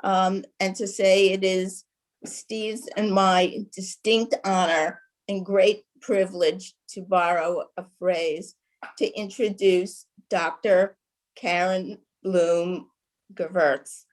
and to say it is Steve's and my distinct honor and great privilege, to borrow a phrase, to introduce Dr. Karen Bloom Gervitz.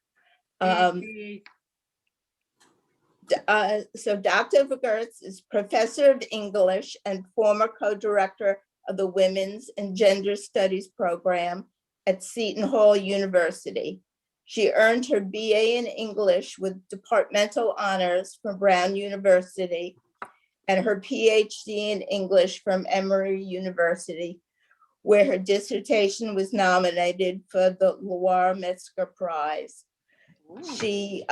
So Dr. Gervitz is professor of English and former co-director of the Women's and Gender Studies program at Seton Hall University. She earned her BA in English with departmental honors from Brown University and her PhD in English from Emory University, where her dissertation was nominated for the Loire Metzger Prize. She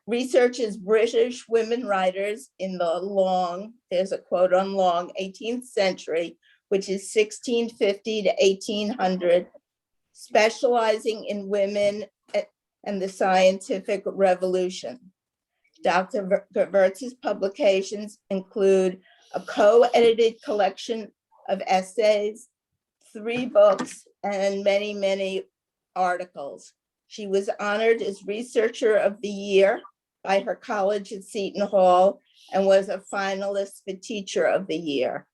researches British women writers in the long, there's a quote on long, 18th century, which is 1650 to 1800, specializing in women and the scientific revolution. Dr. Gervitz's publications include a co-edited collection of essays, 3 books, and many, many articles. She was honored as Researcher of the Year by her college at Seton Hall and was a finalist for Teacher of the Year.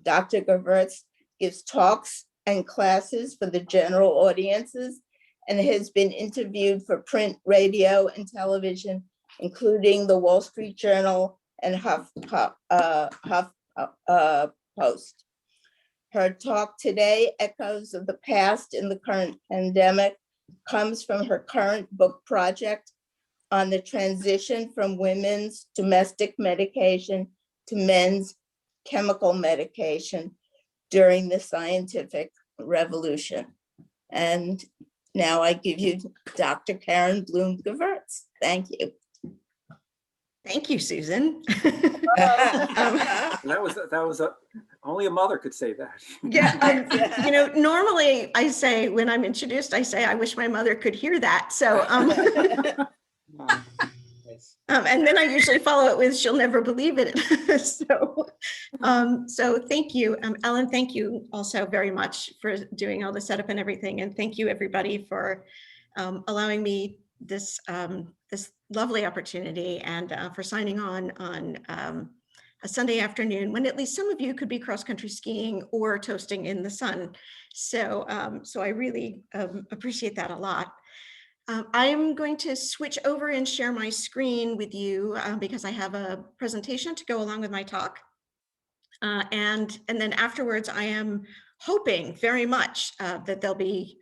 Dr. Gervitz gives talks and classes for the general audiences and has been interviewed for print, radio, and television, including the Wall Street Journal and HuffPost. Her talk today, Echoes of the Past in the Current Pandemic, comes from her current book project on the transition from women's domestic medication to men's chemical medication during the scientific revolution. And now I give you Dr. Karen Bloom Gervitz. Thank you. Thank you, Susan. That was only a mother could say that. Yeah, you know, normally I say when I'm introduced, I say, I wish my mother could hear that. So, and then I usually follow it with, she'll never believe it. So thank you, Ellen. Thank you also very much for doing all the setup and everything, and thank you everybody for allowing me this this lovely opportunity and for signing on a Sunday afternoon when at least some of you could be cross-country skiing or toasting in the sun. So, so I really appreciate that a lot. I am going to switch over and share my screen with you because I have a presentation to go along with my talk. And then afterwards, I am hoping very much that there'll be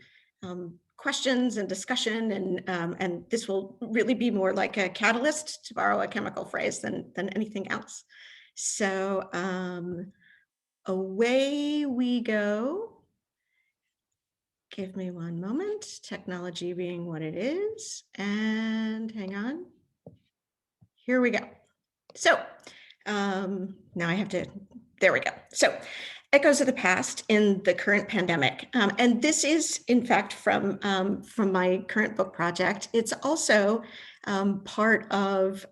questions and discussion, and this will really be more like a catalyst, to borrow a chemical phrase, than anything else. So away we go. Give me one moment, technology being what it is, and hang on. Here we go. So now I have to, there we go. So Echoes of the Past in the Current Pandemic. And this is, in fact, from my current book project. It's also part of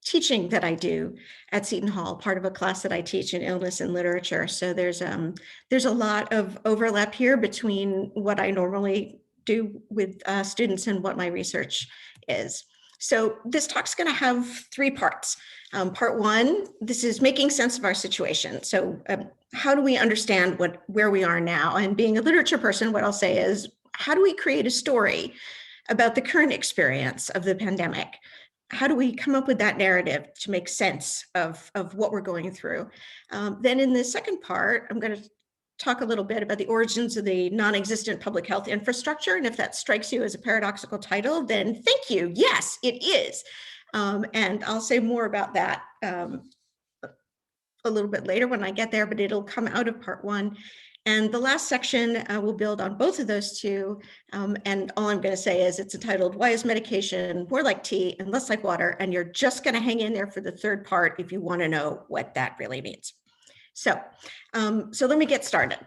teaching that I do at Seton Hall, part of a class that I teach in illness and literature. So there's a lot of overlap here between what I normally do with students and what my research is. So this talk's going to have 3 parts. Part 1, this is making sense of our situation. So how do we understand where we are now? And being a literature person, what I'll say is, how do we create a story about the current experience of the pandemic? How do we come up with that narrative to make sense of what we're going through? Then in the second part, I'm going to talk a little bit about the origins of the non-existent public health infrastructure. And if that strikes you as a paradoxical title, then thank you. Yes, it is. And I'll say more about that a little bit later when I get there, but it'll come out of part 1. And the last section will build on both of those 2. And all I'm going to say is it's entitled, Why is Medication More Like Tea and Less Like Water? And you're just going to hang in there for the 3rd part if you want to know what that really means. So, so let me get started.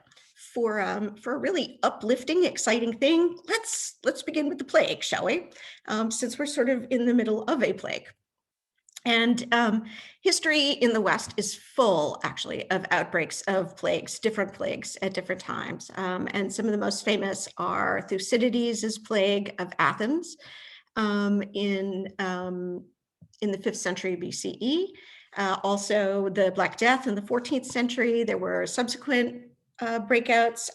For a really uplifting, exciting thing, let's begin with the plague, shall we? Since we're sort of in the middle of a plague. And history in the West is full, actually, of outbreaks of plagues, different plagues at different times. And some of the most famous are Thucydides' plague of Athens in the 5th century BCE. Also, the Black Death in the 14th century. There were subsequent outbreaks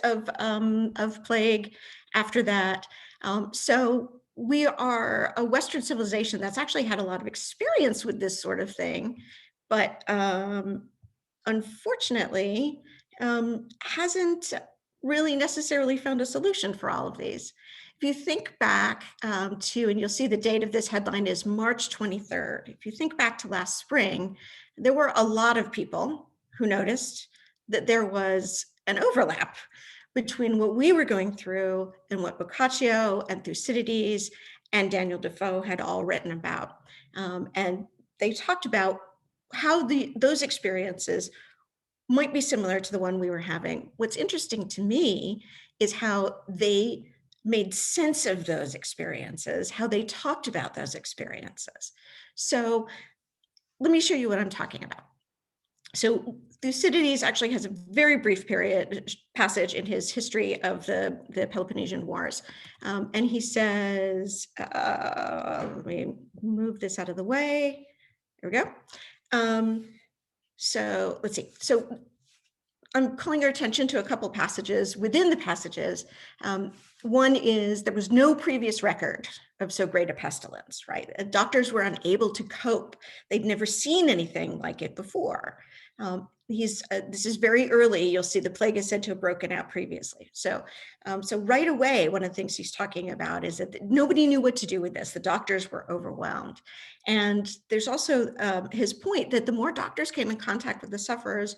of plague after that. So we are a Western civilization that's actually had a lot of experience with this sort of thing, but unfortunately hasn't really necessarily found a solution for all of these. If you think back to, and you'll see the date of this headline is March 23rd. If you think back to last spring, there were a lot of people who noticed that there was an overlap between what we were going through and what Boccaccio and Thucydides and Daniel Defoe had all written about. And they talked about how those experiences might be similar to the one we were having. What's interesting to me is how they made sense of those experiences, how they talked about those experiences. So let me show you what I'm talking about. So Thucydides actually has a very brief passage in his history of the Peloponnesian Wars. And he says, let me move this out of the way. There we go. So let's see. So I'm calling your attention to a couple passages within the passages. One is there was no previous record of so great a pestilence, right? Doctors were unable to cope. They'd never seen anything like it before. This is very early. You'll see the plague is said to have broken out previously. So right away, one of the things he's talking about is that nobody knew what to do with this. The doctors were overwhelmed. And there's also his point that the more doctors came in contact with the sufferers,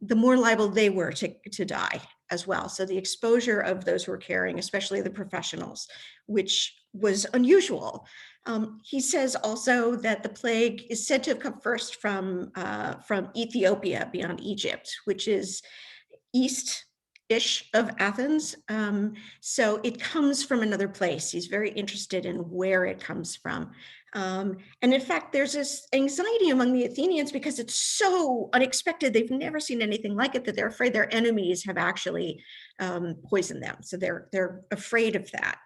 the more liable they were to die as well. So the exposure of those who were caring, especially the professionals, which was unusual. He says also that the plague is said to have come first from Ethiopia beyond Egypt, which is east-ish of Athens. So it comes from another place. He's very interested in where it comes from. And in fact, there's this anxiety among the Athenians because it's so unexpected. They've never seen anything like it, that they're afraid their enemies have actually poisoned them. So they're afraid of that.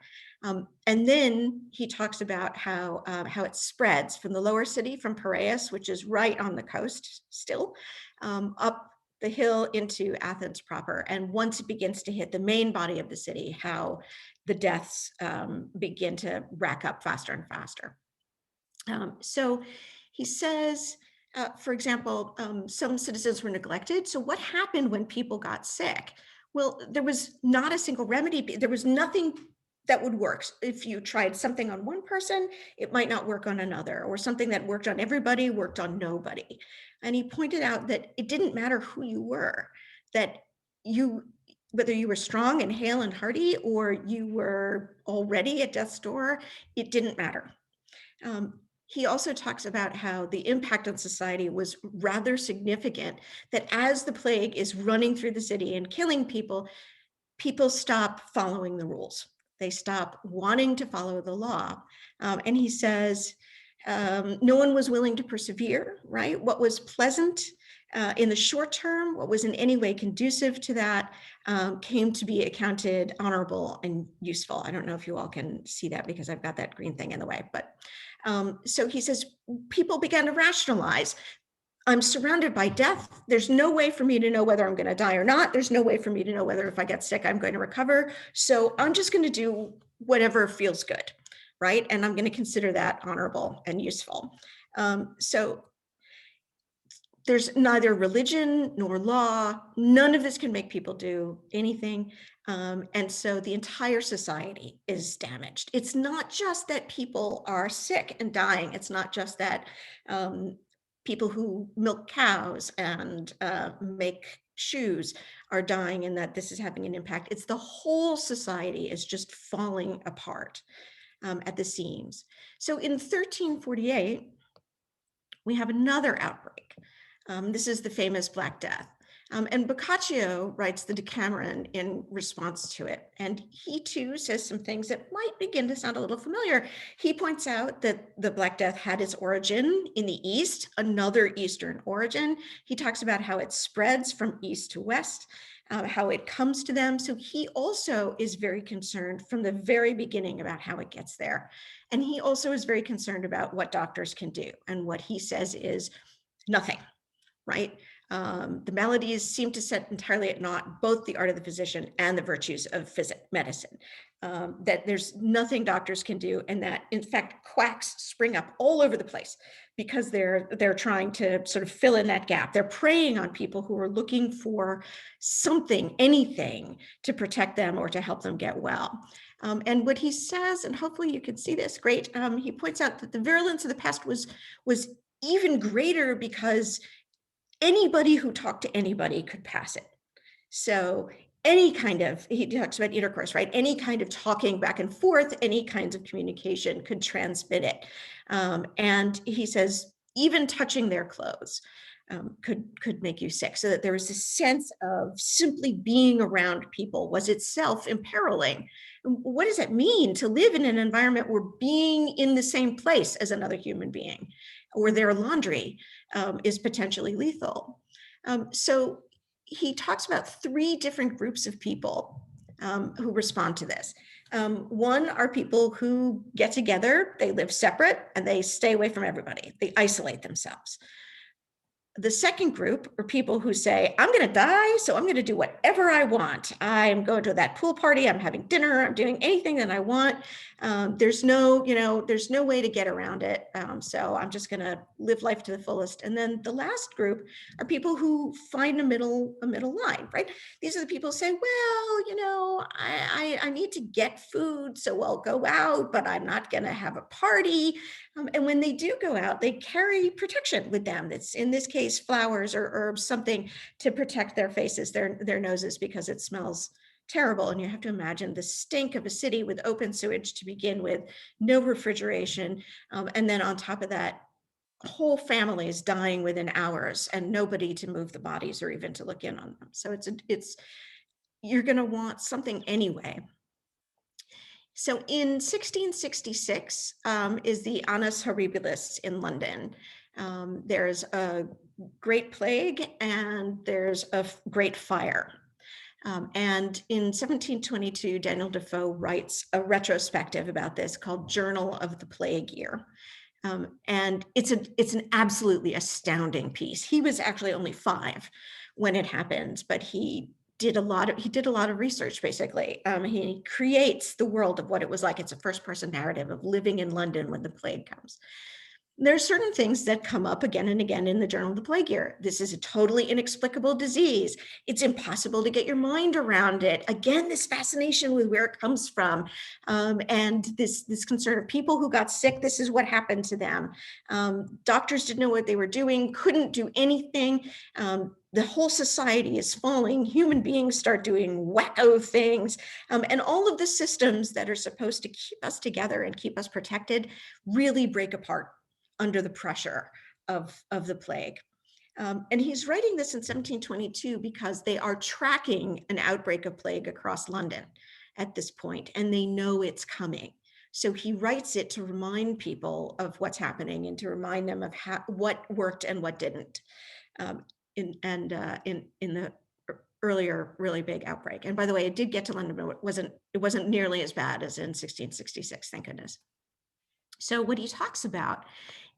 And then he talks about how it spreads from the lower city, from Piraeus, which is right on the coast still, up the hill into Athens proper. And once it begins to hit the main body of the city, how the deaths begin to rack up faster and faster. So he says, for example, some citizens were neglected. So what happened when people got sick? Well, there was not a single remedy. There was nothing that would work. If you tried something on one person, it might not work on another, or something that worked on everybody worked on nobody. And he pointed out that it didn't matter who you were, that whether you were strong and hale and hearty, or you were already at death's door, it didn't matter. He also talks about how the impact on society was rather significant, that as the plague is running through the city and killing people, people stop following the rules. They stop wanting to follow the law. And he says, no one was willing to persevere, right? What was pleasant in the short term, what was in any way conducive to that, came to be accounted honorable and useful. I don't know if you all can see that because I've got that green thing in the way, but so he says, people began to rationalize. I'm surrounded by death. There's no way for me to know whether I'm going to die or not. There's no way for me to know whether if I get sick, I'm going to recover. So I'm just going to do whatever feels good, right? And I'm going to consider that honorable and useful. So there's neither religion nor law. None of this can make people do anything. And so the entire society is damaged. It's not just that people are sick and dying. It's not just that people who milk cows and make shoes are dying and that this is having an impact. It's the whole society is just falling apart at the seams. So in 1348, we have another outbreak. This is the famous Black Death. And Boccaccio writes the Decameron in response to it. And he too says some things that might begin to sound a little familiar. He points out that the Black Death had its origin in the East, another Eastern origin. He talks about how it spreads from East to West, how it comes to them. So he also is very concerned from the very beginning about how it gets there. And he also is very concerned about what doctors can do. And what he says is nothing, right? The maladies seem to set entirely at naught both the art of the physician and the virtues of medicine. That there's nothing doctors can do, and that in fact quacks spring up all over the place because they're trying to sort of fill in that gap. They're preying on people who are looking for something, anything to protect them or to help them get well. And what he says, and hopefully you can see this, great. He points out that the virulence of the pest was even greater because anybody who talked to anybody could pass it. So any kind of, he talks about intercourse, right? Any kind of talking back and forth, any kinds of communication could transmit it. And he says, even touching their clothes could make you sick. So that there was this sense of simply being around people was itself imperiling. What does it mean to live in an environment where being in the same place as another human being or their laundry is potentially lethal? So he talks about 3 different groups of people who respond to this. One are people who get together, they live separate, and they stay away from everybody. They isolate themselves. The second group are people who say, I'm going to die, so I'm going to do whatever I want. I'm going to that pool party, I'm having dinner, I'm doing anything that I want. There's no way to get around it. So I'm just going to live life to the fullest. And then the last group are people who find a middle line, right? These are the people who say, well, I need to get food, so I'll go out, but I'm not going to have a party. And when they do go out, they carry protection with them. That's in this case, flowers or herbs, something to protect their faces, their noses, because it smells terrible. And you have to imagine the stink of a city with open sewage to begin with, no refrigeration. And then on top of that, whole families dying within hours and nobody to move the bodies or even to look in on them. So you're going to want something anyway. So in 1666 is the Annus Horribilis in London. There's a great plague and there's a great fire. And in 1722, Daniel Defoe writes a retrospective about this called Journal of the Plague Year. And it's an absolutely astounding piece. He was actually only 5 when it happened, but he did a lot of research, basically. He creates the world of what it was like. It's a first-person narrative of living in London when the plague comes. There are certain things that come up again and again in the Journal of the Plague Year. This is a totally inexplicable disease. It's impossible to get your mind around it. Again, this fascination with where it comes from, and this concern of people who got sick. This is what happened to them. Doctors didn't know what they were doing, couldn't do anything. The whole society is falling. Human beings start doing wacko things. And all of the systems that are supposed to keep us together and keep us protected really break apart under the pressure of the plague. And he's writing this in 1722 because they are tracking an outbreak of plague across London at this point, and they know it's coming. So he writes it to remind people of what's happening and to remind them of what worked and what didn't in the earlier really big outbreak. And by the way, it did get to London, but it wasn't nearly as bad as in 1666, thank goodness. So what he talks about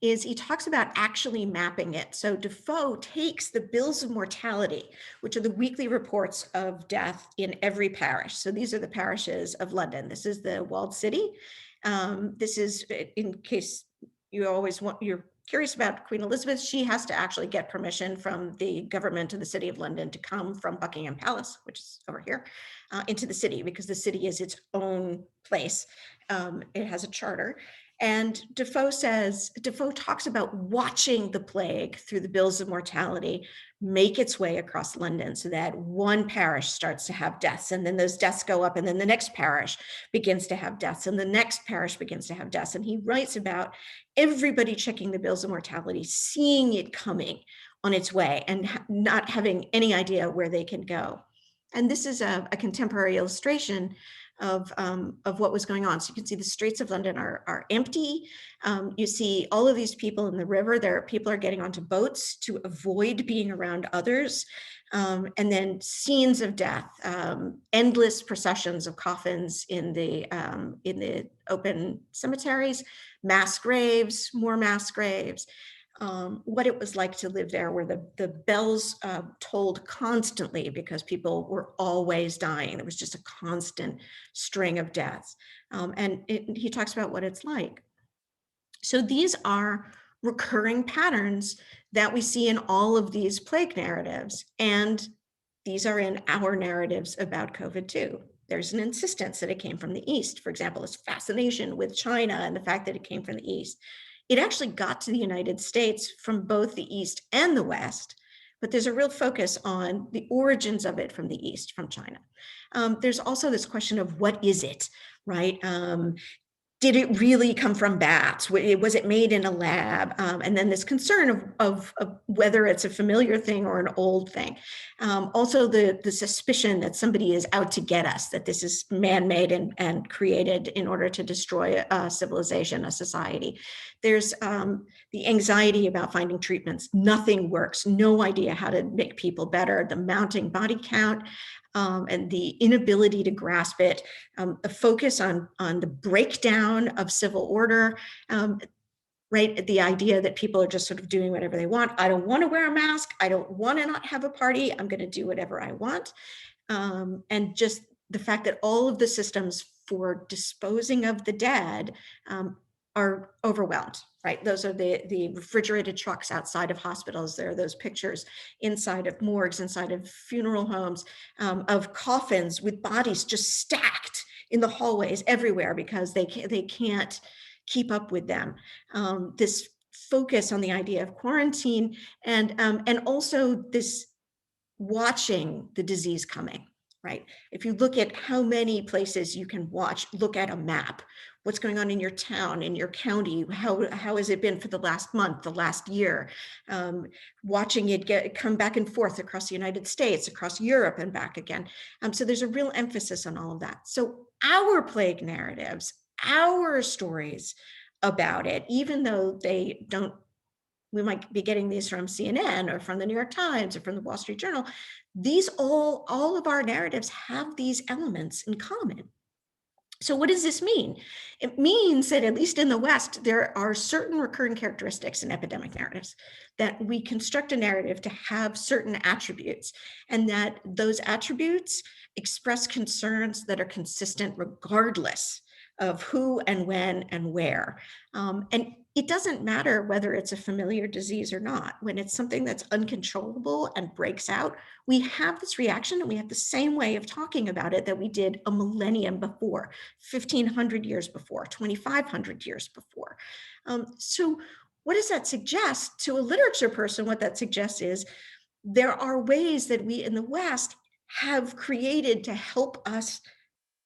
is he talks about actually mapping it. So Defoe takes the bills of mortality, which are the weekly reports of death in every parish. So these are the parishes of London. This is the walled city. This is, in case you're curious about Queen Elizabeth, she has to actually get permission from the government of the City of London to come from Buckingham Palace, which is over here, into the city, because the city is its own place. It has a charter. And Defoe talks about watching the plague through the bills of mortality make its way across London so that one parish starts to have deaths, and then those deaths go up, and then the next parish begins to have deaths, and the next parish begins to have deaths. And he writes about everybody checking the bills of mortality, seeing it coming, on its way and not having any idea where they can go. And this is a contemporary illustration of what was going on. So you can see the streets of London are empty. You see all of these people in the river. People are getting onto boats to avoid being around others. And then scenes of death, endless processions of coffins in the open cemeteries, mass graves, more mass graves. What it was like to live there, where the bells tolled constantly because people were always dying. There was just a constant string of deaths. And he talks about what it's like. So these are recurring patterns that we see in all of these plague narratives. And these are in our narratives about COVID too. There's an insistence that it came from the East. For example, this fascination with China and the fact that it came from the East. It actually got to the United States from both the East and the West, but there's a real focus on the origins of it from the East, from China. There's also this question of what is it, right? Did it really come from bats? Was it made in a lab? And then this concern of whether it's a familiar thing or an old thing. Also the suspicion that somebody is out to get us, that this is man-made and created in order to destroy a civilization, a society. There's the anxiety about finding treatments. Nothing works, no idea how to make people better. The mounting body count, and the inability to grasp it, a focus on the breakdown of civil order, right? The idea that people are just sort of doing whatever they want. I don't want to wear a mask. I don't want to not have a party. I'm going to do whatever I want. And just the fact that all of the systems for disposing of the dead are overwhelmed, right? Those are the refrigerated trucks outside of hospitals. There are those pictures inside of morgues, inside of funeral homes, of coffins with bodies just stacked in the hallways everywhere because they can't keep up with them. This focus on the idea of quarantine and also this watching the disease coming, right? If you look at how many places you can look at a map, what's going on in your town, in your county, how has it been for the last month, the last year, watching it come back and forth across the United States, across Europe and back again. So there's a real emphasis on all of that. So our plague narratives, our stories about it, even though they don't, we might be getting these from CNN or from the New York Times or from the Wall Street Journal, these all of our narratives have these elements in common. So what does this mean? It means that at least in the West, there are certain recurring characteristics in epidemic narratives, that we construct a narrative to have certain attributes, and that those attributes express concerns that are consistent regardless of who and when and where. And it doesn't matter whether it's a familiar disease or not. When it's something that's uncontrollable and breaks out, we have this reaction, and we have the same way of talking about it that we did a millennium before, 1,500 years before, 2,500 years before. So what does that suggest to a literature person? What that suggests is there are ways that we in the West have created to help us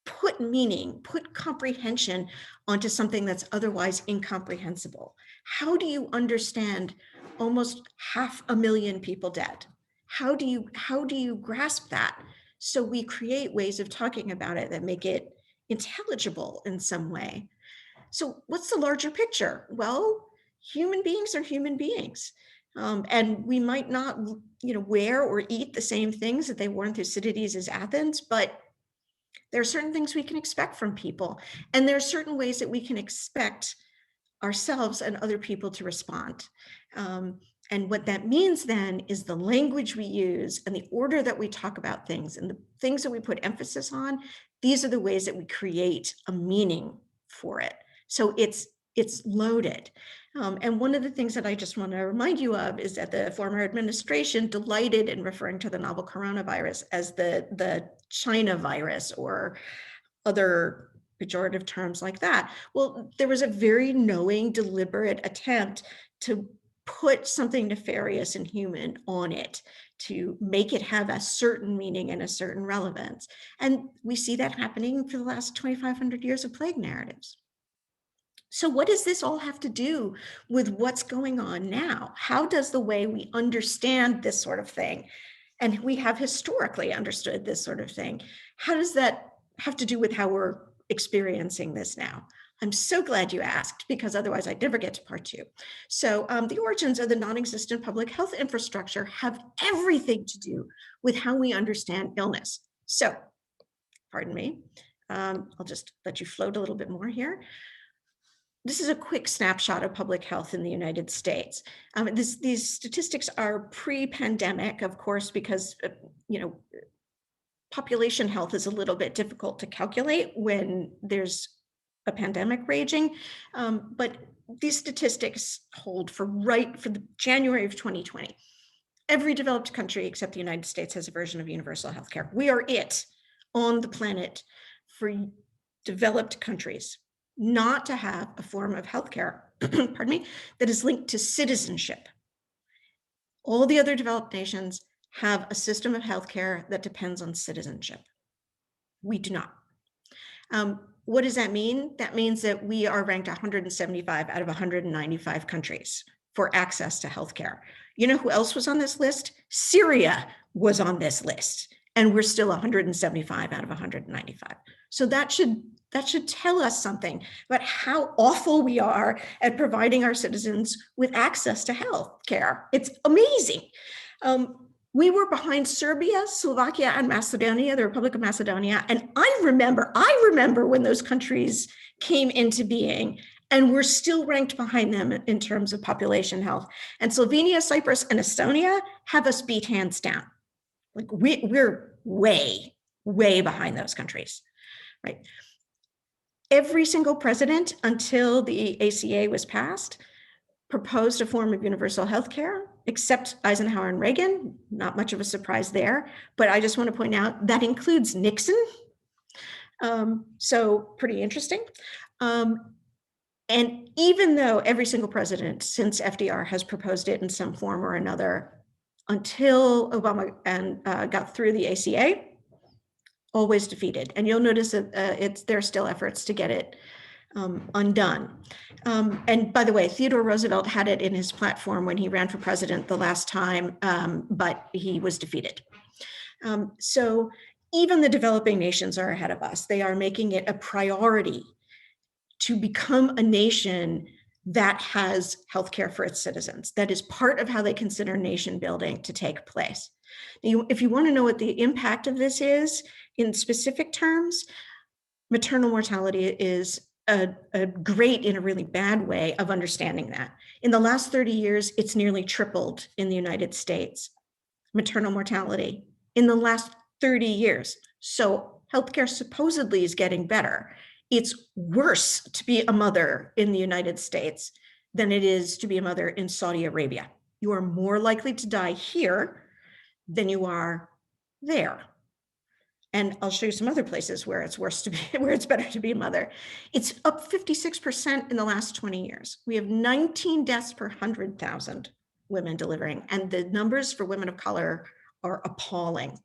put meaning, put comprehension onto something that's otherwise incomprehensible. How do you understand almost 500,000 people dead? How do you grasp that? So we create ways of talking about it that make it intelligible in some way. So what's the larger picture? Well, human beings are human beings. And we might not, wear or eat the same things that they wore in Thucydides' Athens, but there are certain things we can expect from people. And there are certain ways that we can expect ourselves and other people to respond. And what that means then is the language we use and the order that we talk about things and the things that we put emphasis on, these are the ways that we create a meaning for it. So it's loaded. And one of the things that I just want to remind you of is that the former administration delighted in referring to the novel coronavirus as the China virus or other pejorative terms like that. Well, there was a very knowing, deliberate attempt to put something nefarious and human on it, to make it have a certain meaning and a certain relevance. And we see that happening for the last 2,500 years of plague narratives. So what does this all have to do with what's going on now? How does the way we understand this sort of thing, and we have historically understood this sort of thing, how does that have to do with how we're experiencing this now? I'm so glad you asked, because otherwise I'd never get to part two. So the origins of the non-existent public health infrastructure have everything to do with how we understand illness. So, pardon me, I'll just let you float a little bit more here. This is a quick snapshot of public health in the United States. These statistics are pre-pandemic, of course, because population health is a little bit difficult to calculate when there's a pandemic raging. But these statistics hold for the January of 2020. Every developed country except the United States has a version of universal healthcare. We are it on the planet for developed countries not to have a form of healthcare, pardon me, that is linked to citizenship. All the other developed nations have a system of healthcare that depends on citizenship. We do not. What does that mean? That means that we are ranked 175 out of 195 countries for access to healthcare. You know who else was on this list? Syria was on this list, and we're still 175 out of 195. So that should tell us something about how awful we are at providing our citizens with access to health care. It's amazing. We were behind Serbia, Slovakia, and Macedonia, the Republic of Macedonia. And I remember when those countries came into being, and we're still ranked behind them in terms of population health. And Slovenia, Cyprus, and Estonia have us beat hands down. Like we're way, way behind those countries, right? Every single president until the ACA was passed proposed a form of universal health care, except Eisenhower and Reagan. Not much of a surprise there, but I just want to point out that includes Nixon. So pretty interesting. And even though every single president since FDR has proposed it in some form or another, until Obama got through the ACA, always defeated. And you'll notice that there are still efforts to get it undone. And by the way, Theodore Roosevelt had it in his platform when he ran for president the last time, but he was defeated. So even the developing nations are ahead of us. They are making it a priority to become a nation that has healthcare for its citizens. That is part of how they consider nation building to take place. Now, if you want to know what the impact of this is in specific terms, maternal mortality is a great, in a really bad way, of understanding that. In the last 30 years, it's nearly tripled in the United States, maternal mortality, in the last 30 years. So healthcare supposedly is getting better. It's worse to be a mother in the United States than it is to be a mother in Saudi Arabia. You are more likely to die here than you are there. And I'll show you some other places where it's worse to be, where it's better to be a mother. It's up 56% in the last 20 years. We have 19 deaths per 100,000 women delivering, and the numbers for women of color are appalling.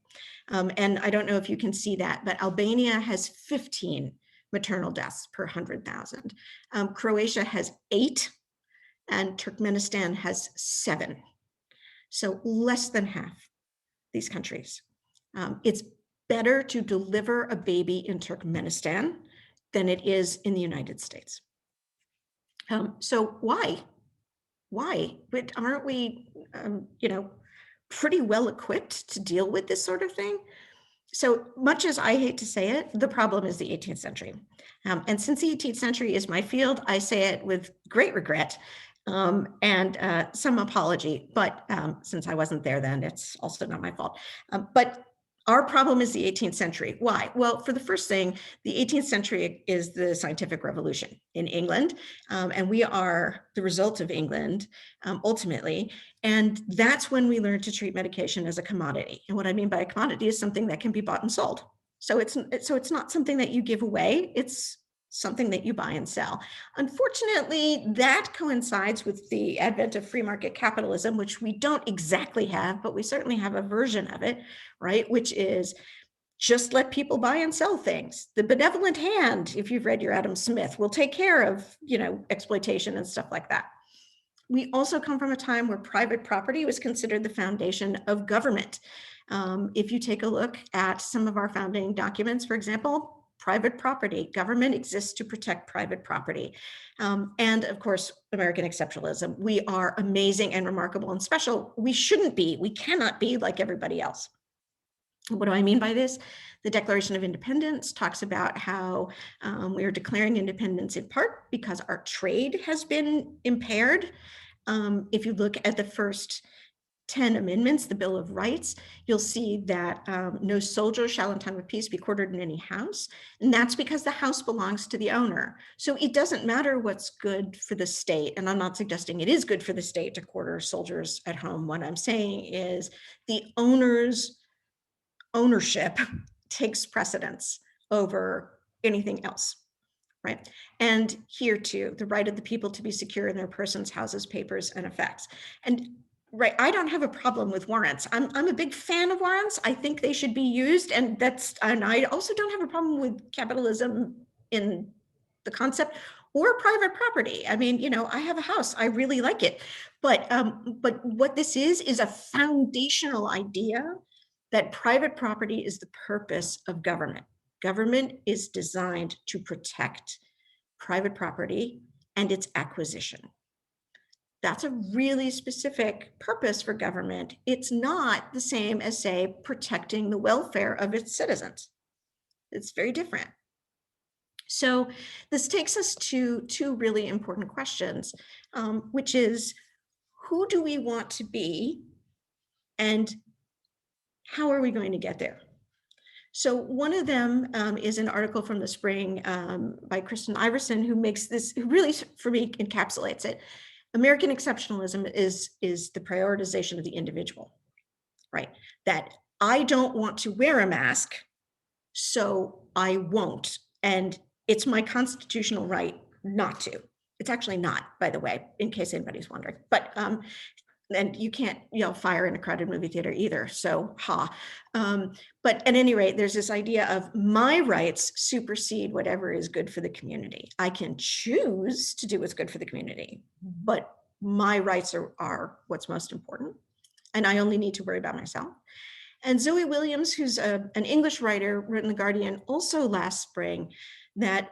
And I don't know if you can see that, but Albania has 15 maternal deaths per 100,000. Croatia has 8, and Turkmenistan has 7. So less than half these countries. It's better to deliver a baby in Turkmenistan than it is in the United States. So why? But aren't we, pretty well equipped to deal with this sort of thing? So much as I hate to say it, the problem is the 18th century. And since the 18th century is my field, I say it with great regret and some apology. But since I wasn't there then, it's also not my fault. But our problem is the 18th century. Why? Well, for the first thing, the 18th century is the scientific revolution in England, and we are the result of England, ultimately. And that's when we learned to treat medication as a commodity. And what I mean by a commodity is something that can be bought and sold. So it's not something that you give away. It's something that you buy and sell. Unfortunately, that coincides with the advent of free market capitalism, which we don't exactly have, but we certainly have a version of it, right? Which is just let people buy and sell things. The benevolent hand, if you've read your Adam Smith, will take care of, exploitation and stuff like that. We also come from a time where private property was considered the foundation of government. If you take a look at some of our founding documents, for example, private property, government exists to protect private property. And of course, American exceptionalism. We are amazing and remarkable and special. We shouldn't be, we cannot be like everybody else. What do I mean by this? The Declaration of Independence talks about how we are declaring independence in part because our trade has been impaired. If you look at the first 10 amendments, the Bill of Rights, you'll see that no soldier shall in time of peace be quartered in any house. And that's because the house belongs to the owner. So it doesn't matter what's good for the state. And I'm not suggesting it is good for the state to quarter soldiers at home. What I'm saying is the owner's ownership takes precedence over anything else, right? And here too, the right of the people to be secure in their persons, houses, papers, and effects. And right, I don't have a problem with warrants. I'm a big fan of warrants. I think they should be used, and I also don't have a problem with capitalism in the concept or private property. I mean, I have a house. I really like it, but what this is a foundational idea that private property is the purpose of government. Government is designed to protect private property and its acquisition. That's a really specific purpose for government. It's not the same as, say, protecting the welfare of its citizens. It's very different. So this takes us to two really important questions, which is, who do we want to be and how are we going to get there? So one of them is an article from the spring by Kristen Iverson, who really, for me, encapsulates it. American exceptionalism is the prioritization of the individual, right? That I don't want to wear a mask, so I won't. And it's my constitutional right not to. It's actually not, by the way, in case anybody's wondering. But and you can't yell fire in a crowded movie theater either, so but at any rate, there's this idea of my rights supersede whatever is good for the community. I can choose to do what's good for the community, but my rights are what's most important, and I only need to worry about myself. And Zoe Williams, who's an English writer, wrote in The Guardian also last spring that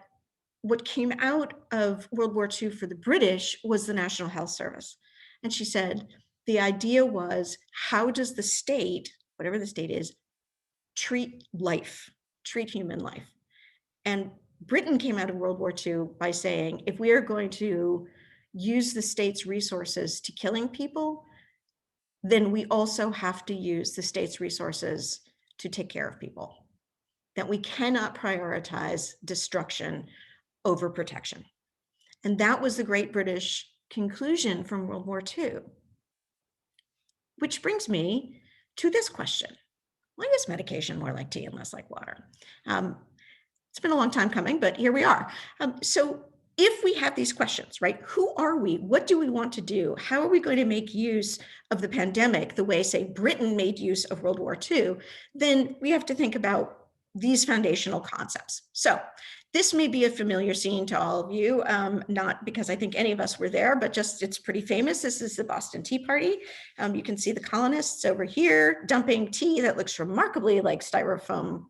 what came out of World War II for the British was the National Health Service. And she said, the idea was, how does the state, whatever the state is, treat human life? And Britain came out of World War II by saying, if we are going to use the state's resources to killing people, then we also have to use the state's resources to take care of people. That we cannot prioritize destruction over protection. And that was the great British conclusion from World War II. Which brings me to this question. Why is medication more like tea and less like water? It's been a long time coming, but here we are. So if we have these questions, right? Who are we? What do we want to do? How are we going to make use of the pandemic the way, say, Britain made use of World War II? Then we have to think about these foundational concepts. So this may be a familiar scene to all of you, not because I think any of us were there, but just it's pretty famous. This is the Boston Tea Party. You can see the colonists over here dumping tea that looks remarkably like styrofoam,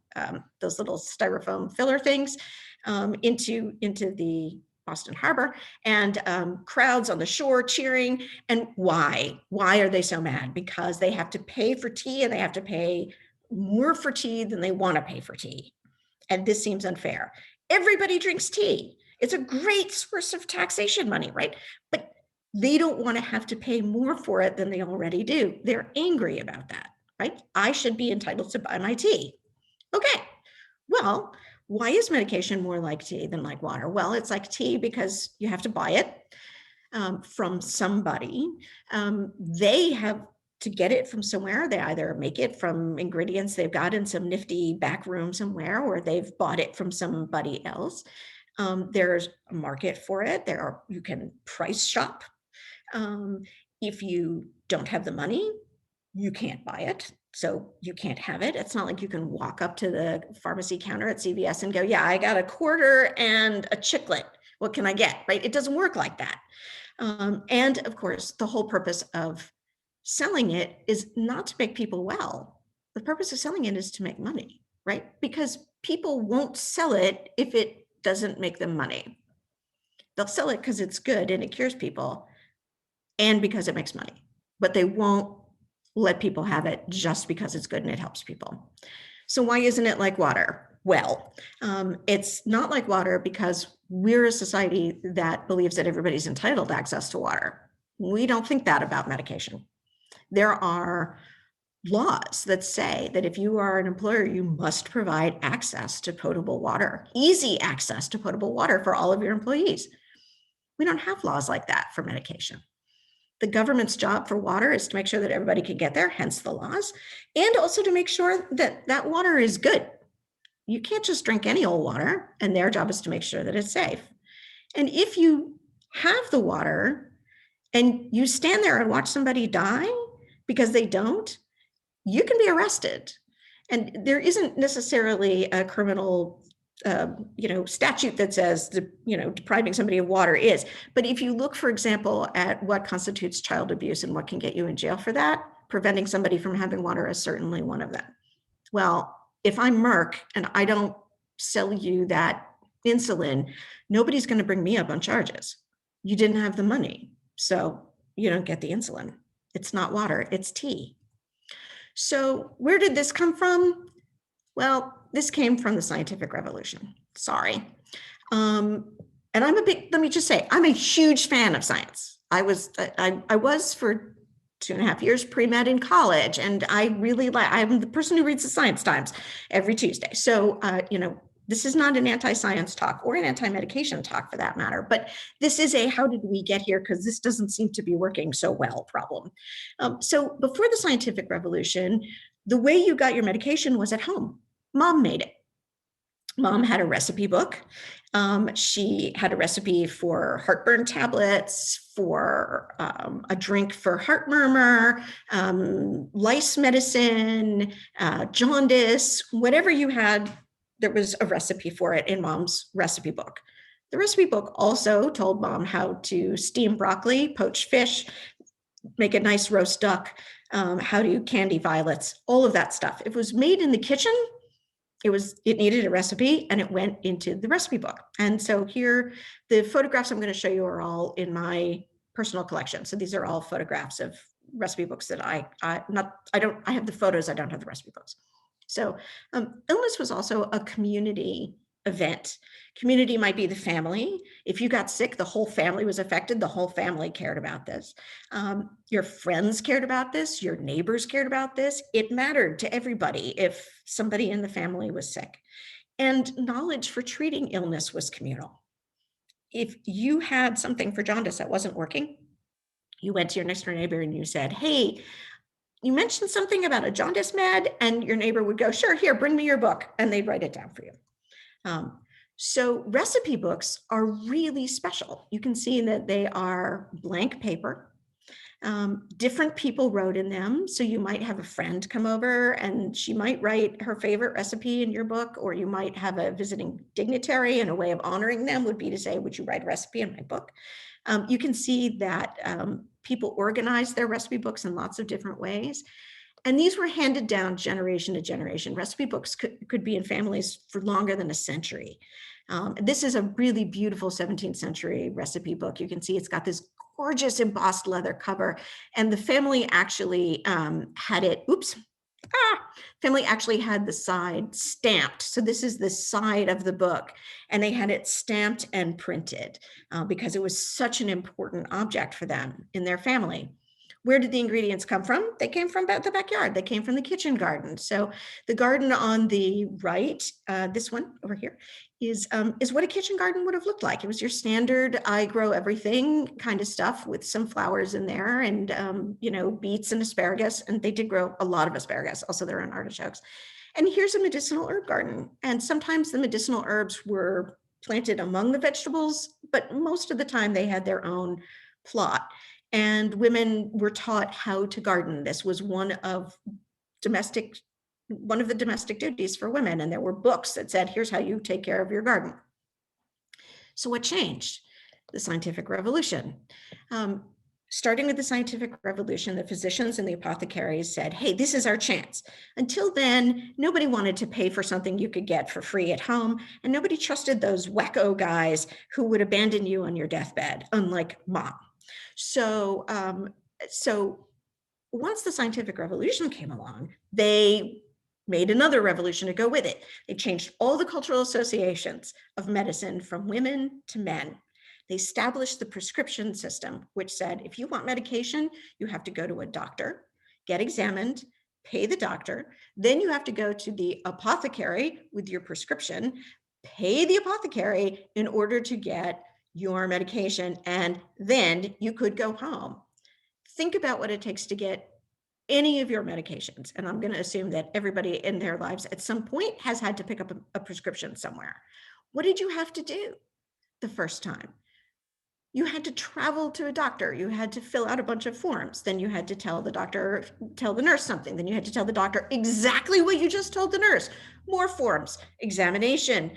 those little styrofoam filler things, into the Boston Harbor, and crowds on the shore cheering. And why? Why are they so mad? Because they have to pay for tea, and they have to pay more for tea than they want to pay for tea. And this seems unfair. Everybody drinks tea. It's a great source of taxation money, right? But they don't want to have to pay more for it than they already do. They're angry about that, right? I should be entitled to buy my tea. Okay, well, why is medication more like tea than like water? Well, it's like tea because you have to buy it from somebody. They have to get it from somewhere. They either make it from ingredients they've got in some nifty back room somewhere, or they've bought it from somebody else. There's a market for it. You can price shop. If you don't have the money, you can't buy it. So you can't have it. It's not like you can walk up to the pharmacy counter at CVS and go, yeah, I got a quarter and a chiclet. What can I get, right? It doesn't work like that. And of course, the whole purpose of selling it is not to make people well. The purpose of selling it is to make money, right? Because people won't sell it if it doesn't make them money. They'll sell it because it's good and it cures people and because it makes money, but they won't let people have it just because it's good and it helps people. So why isn't it like water? Well, it's not like water because we're a society that believes that everybody's entitled to access to water. We don't think that about medication. There are laws that say that if you are an employer, you must provide access to potable water, easy access to potable water for all of your employees. We don't have laws like that for medication. The government's job for water is to make sure that everybody can get there, hence the laws, and also to make sure that that water is good. You can't just drink any old water, and their job is to make sure that it's safe. And if you have the water and you stand there and watch somebody die because they don't, you can be arrested. And there isn't necessarily a criminal statute that says depriving somebody of water is. But if you look, for example, at what constitutes child abuse and what can get you in jail for that, preventing somebody from having water is certainly one of them. Well, if I'm Merck and I don't sell you that insulin, nobody's going to bring me up on charges. You didn't have the money, so you don't get the insulin. It's not water, it's tea. So where did this come from? Well, this came from the scientific revolution. Sorry. And let me just say, I'm a huge fan of science. I was for 2.5 years pre-med in college, and I'm the person who reads the Science Times every Tuesday. So, this is not an anti-science talk or an anti-medication talk for that matter, but this is a how did we get here because this doesn't seem to be working so well problem. So before the scientific revolution, the way you got your medication was at home. Mom made it. Mom had a recipe book. She had a recipe for heartburn tablets, for a drink for heart murmur, lice medicine, jaundice, whatever you had, there was a recipe for it in Mom's recipe book. The recipe book also told Mom how to steam broccoli, poach fish, make a nice roast duck, how to candy violets, all of that stuff. It was made in the kitchen. It needed a recipe and it went into the recipe book. And so here, the photographs I'm going to show you are all in my personal collection. So these are all photographs of recipe books that I have the photos, I don't have the recipe books. So illness was also a community event. Community might be the family. If you got sick, the whole family was affected. The whole family cared about this. Your friends cared about this. Your neighbors cared about this. It mattered to everybody if somebody in the family was sick. And knowledge for treating illness was communal. If you had something for jaundice that wasn't working, you went to your next door neighbor and you said, hey, you mentioned something about a jaundice med, and your neighbor would go, sure, here, bring me your book. And they'd write it down for you. So recipe books are really special. You can see that they are blank paper. Different people wrote in them. So you might have a friend come over and she might write her favorite recipe in your book, or you might have a visiting dignitary, and a way of honoring them would be to say, would you write a recipe in my book? You can see that people organize their recipe books in lots of different ways. And these were handed down generation to generation. Recipe books could be in families for longer than a century. This is a really beautiful 17th century recipe book. You can see it's got this gorgeous embossed leather cover, and the family actually had it, family actually had the side stamped. So this is the side of the book, and they had it stamped and printed because it was such an important object for them in their family. Where did the ingredients come from? They came from the backyard. They came from the kitchen garden. So the garden on the right, this one over here, is what a kitchen garden would have looked like. It was your standard, I grow everything kind of stuff with some flowers in there and, beets and asparagus. And they did grow a lot of asparagus, also their own artichokes. And here's a medicinal herb garden. And sometimes the medicinal herbs were planted among the vegetables, but most of the time they had their own plot. And women were taught how to garden. This was one of one of the domestic duties for women. And there were books that said, here's how you take care of your garden. So what changed? The scientific revolution. Starting with the scientific revolution, the physicians and the apothecaries said, hey, this is our chance. Until then, nobody wanted to pay for something you could get for free at home, and nobody trusted those wacko guys who would abandon you on your deathbed, unlike mom. So once the scientific revolution came along, they made another revolution to go with it. They changed all the cultural associations of medicine from women to men. They established the prescription system, which said, if you want medication, you have to go to a doctor, get examined, pay the doctor. Then you have to go to the apothecary with your prescription, pay the apothecary in order to get your medication, and then you could go home. Think about what it takes to get any of your medications. And I'm going to assume that everybody in their lives at some point has had to pick up a prescription somewhere. What did you have to do the first time? You had to travel to a doctor. You had to fill out a bunch of forms. Then you had to tell the nurse something. Then you had to tell the doctor exactly what you just told the nurse. More forms, examination,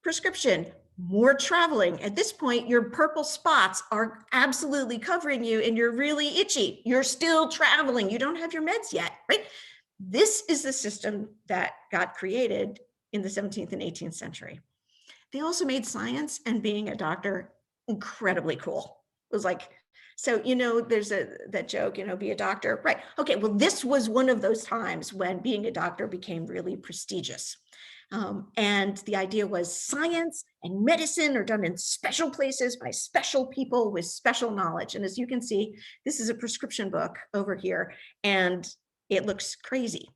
prescription, more traveling. At this point, your purple spots are absolutely covering you and you're really itchy. You're still traveling. You don't have your meds yet, right? This is the system that got created in the 17th and 18th century. They also made science and being a doctor incredibly cool. It was like, so, there's that joke, be a doctor, right? Okay, well, this was one of those times when being a doctor became really prestigious. And the idea was science and medicine are done in special places by special people with special knowledge. And as you can see, this is a prescription book over here, and it looks crazy.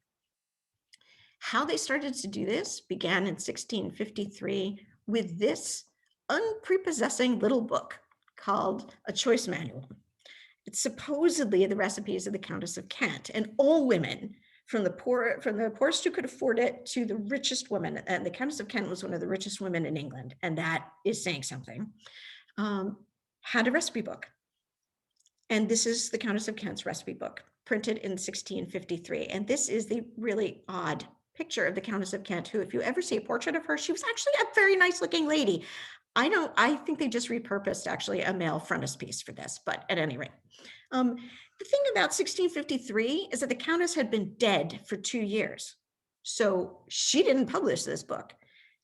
How they started to do this began in 1653 with this unprepossessing little book called A Choice Manual. It's supposedly the recipes of the Countess of Kent, and all women, from the poorest who could afford it to the richest women, and the Countess of Kent was one of the richest women in England, and that is saying something, had a recipe book. And this is the Countess of Kent's recipe book, printed in 1653. And this is the really odd picture of the Countess of Kent, who, if you ever see a portrait of her, she was actually a very nice looking lady. I think they just repurposed actually a male frontispiece for this, but at any rate. The thing about 1653 is that the Countess had been dead for 2 years. So she didn't publish this book.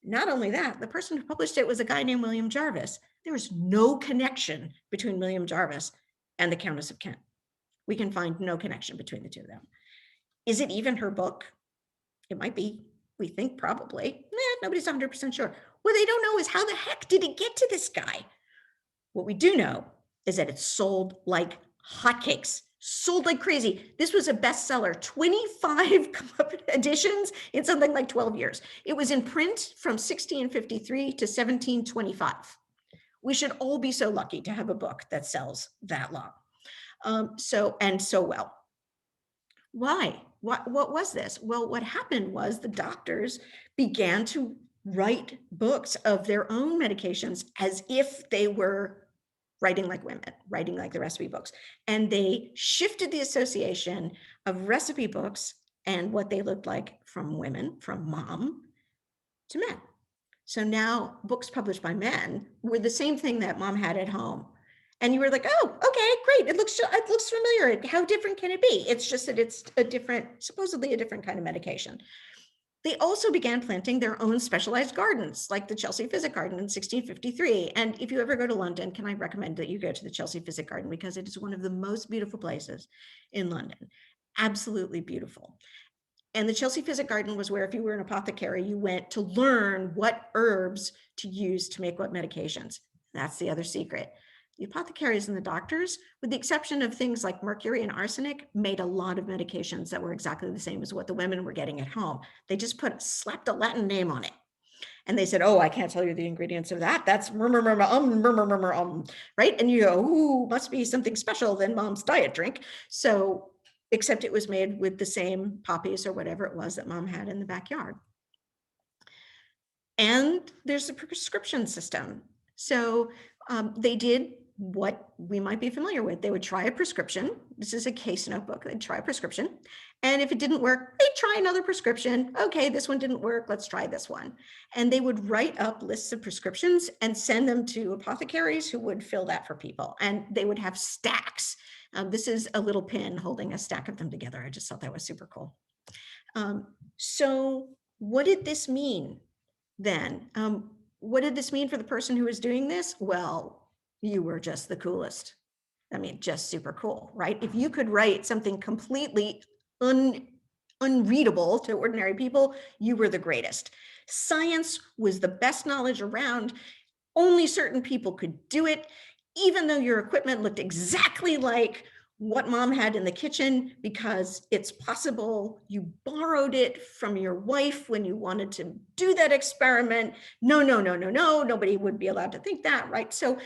Not only that, the person who published it was a guy named William Jarvis. There was no connection between William Jarvis and the Countess of Kent. We can find no connection between the two of them. Is it even her book? It might be. We think probably. Nobody's 100% sure. What they don't know is how the heck did it get to this guy? What we do know is that it sold like hotcakes, sold like crazy. This was a bestseller, 25 editions in something like 12 years. It was in print from 1653 to 1725. We should all be so lucky to have a book that sells that long. So well. Why? What was this? Well, what happened was the doctors began to write books of their own medications as if they were writing like women, writing like the recipe books. And they shifted the association of recipe books and what they looked like from women, from mom to men. So now books published by men were the same thing that mom had at home. And you were like, oh, okay, great. It looks familiar. How different can it be? It's just that it's supposedly a different kind of medication. They also began planting their own specialized gardens, like the Chelsea Physic Garden in 1653. And if you ever go to London, can I recommend that you go to the Chelsea Physic Garden, because it is one of the most beautiful places in London. Absolutely beautiful. And the Chelsea Physic Garden was where, if you were an apothecary, you went to learn what herbs to use to make what medications. That's the other secret. The apothecaries and the doctors, with the exception of things like mercury and arsenic, made a lot of medications that were exactly the same as what the women were getting at home. They just slapped a Latin name on it. And they said, oh, I can't tell you the ingredients of that. That's right? And you go, ooh, must be something special than mom's diet drink. So, except it was made with the same poppies or whatever it was that mom had in the backyard. And there's a prescription system. So they did what we might be familiar with. They would try a prescription. This is a case notebook. They'd try a prescription. And if it didn't work, they'd try another prescription. Okay, this one didn't work. Let's try this one. And they would write up lists of prescriptions and send them to apothecaries who would fill that for people. And they would have stacks. This is a little pin holding a stack of them together. I just thought that was super cool. So what did this mean then? What did this mean for the person who was doing this? Well, you were just the coolest. I mean, just super cool, right? If you could write something completely unreadable to ordinary people, you were the greatest. Science was the best knowledge around. Only certain people could do it, even though your equipment looked exactly like what mom had in the kitchen, because it's possible you borrowed it from your wife when you wanted to do that experiment. No, nobody would be allowed to think that, right? So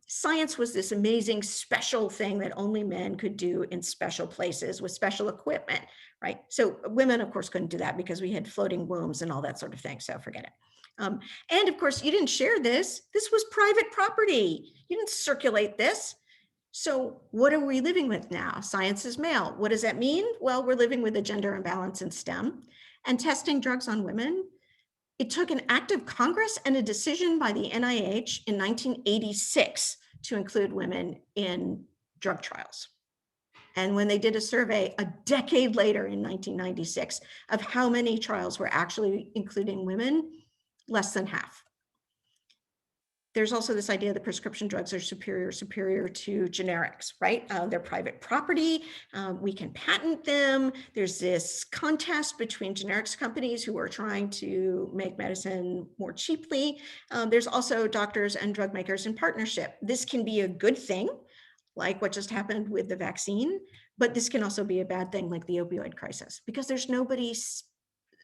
science was this amazing special thing that only men could do in special places with special equipment, right? So women, of course, couldn't do that because we had floating wombs and all that sort of thing, so forget it. And of course, you didn't share this. This was private property. You didn't circulate this. So what are we living with now? Science is male. What does that mean? Well, we're living with a gender imbalance in STEM and testing drugs on women. It took an act of Congress and a decision by the NIH in 1986 to include women in drug trials. And when they did a survey a decade later in 1996 of how many trials were actually including women, less than half. There's also this idea that prescription drugs are superior to generics, right? They're private property. We can patent them. There's this contest between generics companies who are trying to make medicine more cheaply. There's also doctors and drug makers in partnership. This can be a good thing, like what just happened with the vaccine, but this can also be a bad thing, like the opioid crisis, because there's nobody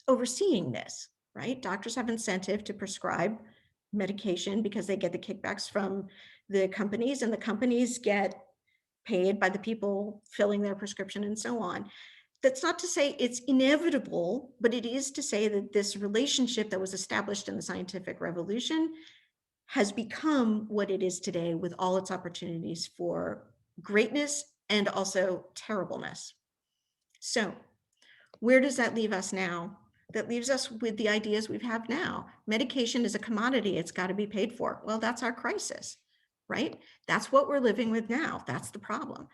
overseeing this, right? Doctors have incentive to prescribe medication because they get the kickbacks from the companies, and the companies get paid by the people filling their prescription and so on. That's not to say it's inevitable, but it is to say that this relationship that was established in the scientific revolution has become what it is today, with all its opportunities for greatness and also terribleness. So where does that leave us now? That leaves us with the ideas we have now. Medication is a commodity. It's got to be paid for. Well, that's our crisis, right? That's what we're living with now. That's the problem.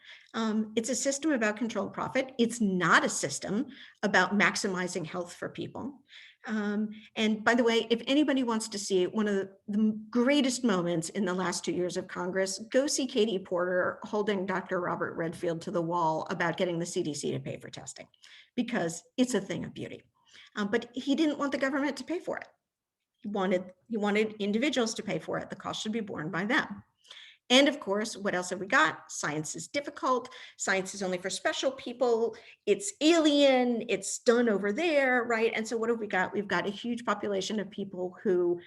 It's a system about controlled profit. It's not a system about maximizing health for people. And by the way, if anybody wants to see one of the greatest moments in the last 2 years of Congress, go see Katie Porter holding Dr. Robert Redfield to the wall about getting the CDC to pay for testing, because it's a thing of beauty. But he didn't want the government to pay for it. He wanted individuals to pay for it. The cost should be borne by them. And of course, what else have we got? Science is difficult. Science is only for special people. It's alien. It's done over there, right? And so what have we got? We've got a huge population of people who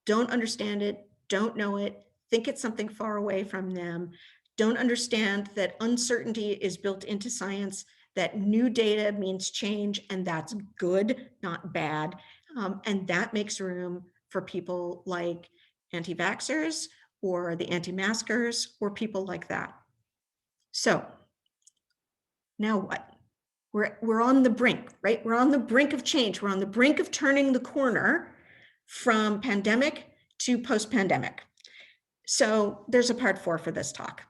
don't understand it, don't know it, think it's something far away from them, don't understand that uncertainty is built into science, that new data means change, and that's good, not bad. And that makes room for people like anti-vaxxers or the anti-maskers or people like that. So now what? We're on the brink, right? We're on the brink of change. We're on the brink of turning the corner from pandemic to post-pandemic. So there's a part 4 for this talk.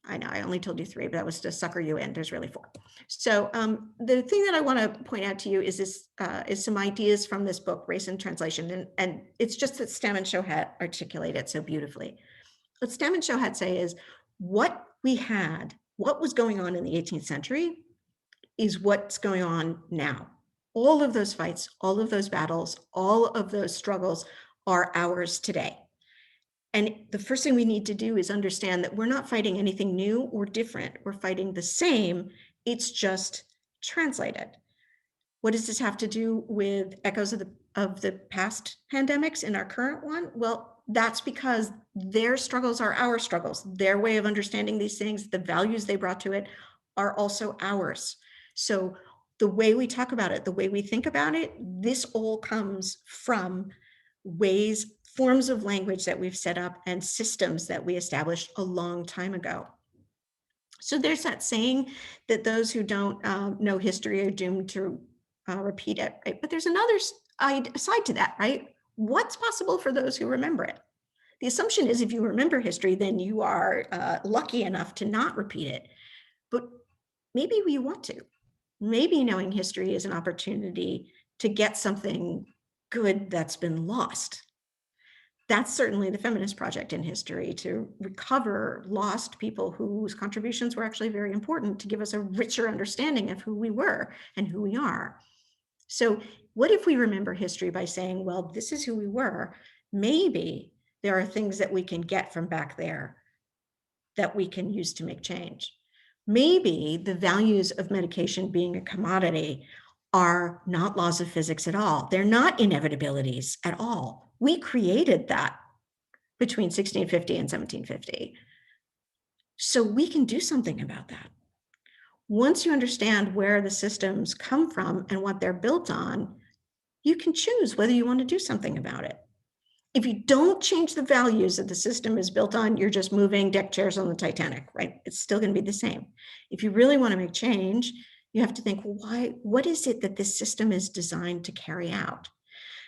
I know I only told you 3, but that was to sucker you in. There's really 4. So the thing that I want to point out to you is this is some ideas from this book, Race and Translation. And it's just that Stam and Shohat articulate it so beautifully. What Stam and Shohat say is what was going on in the 18th century is what's going on now. All of those fights, all of those battles, all of those struggles are ours today. And the first thing we need to do is understand that we're not fighting anything new or different. We're fighting the same. It's just translated. What does this have to do with echoes of the past pandemics in our current one? Well, that's because their struggles are our struggles. Their way of understanding these things, the values they brought to it, are also ours. So the way we talk about it, the way we think about it, this all comes from ways forms of language that we've set up and systems that we established a long time ago. So there's that saying that those who don't know history are doomed to repeat it, right? But there's another side to that, right? What's possible for those who remember it? The assumption is if you remember history, then you are lucky enough to not repeat it. But maybe we want to. Maybe knowing history is an opportunity to get something good that's been lost. That's certainly the feminist project in history, to recover lost people whose contributions were actually very important to give us a richer understanding of who we were and who we are. So what if we remember history by saying, well, this is who we were. Maybe there are things that we can get from back there that we can use to make change. Maybe the values of medication being a commodity are not laws of physics at all. They're not inevitabilities at all. We created that between 1650 and 1750. So we can do something about that. Once you understand where the systems come from and what they're built on, you can choose whether you want to do something about it. If you don't change the values that the system is built on, you're just moving deck chairs on the Titanic, right? It's still going to be the same. If you really want to make change, you have to think, well, what is it that this system is designed to carry out?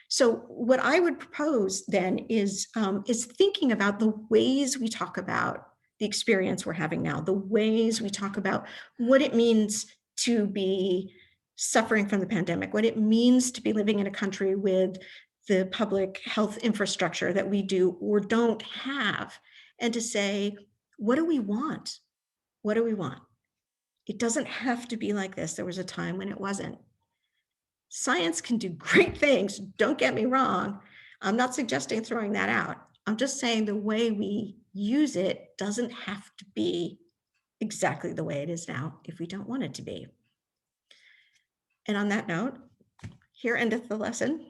So what I would propose then is thinking about the ways we talk about the experience we're having now, the ways we talk about what it means to be suffering from the pandemic, what it means to be living in a country with the public health infrastructure that we do or don't have, and to say, what do we want? What do we want? It doesn't have to be like this. There was a time when it wasn't. Science can do great things. Don't get me wrong. I'm not suggesting throwing that out. I'm just saying the way we use it doesn't have to be exactly the way it is now if we don't want it to be. And on that note, here endeth the lesson.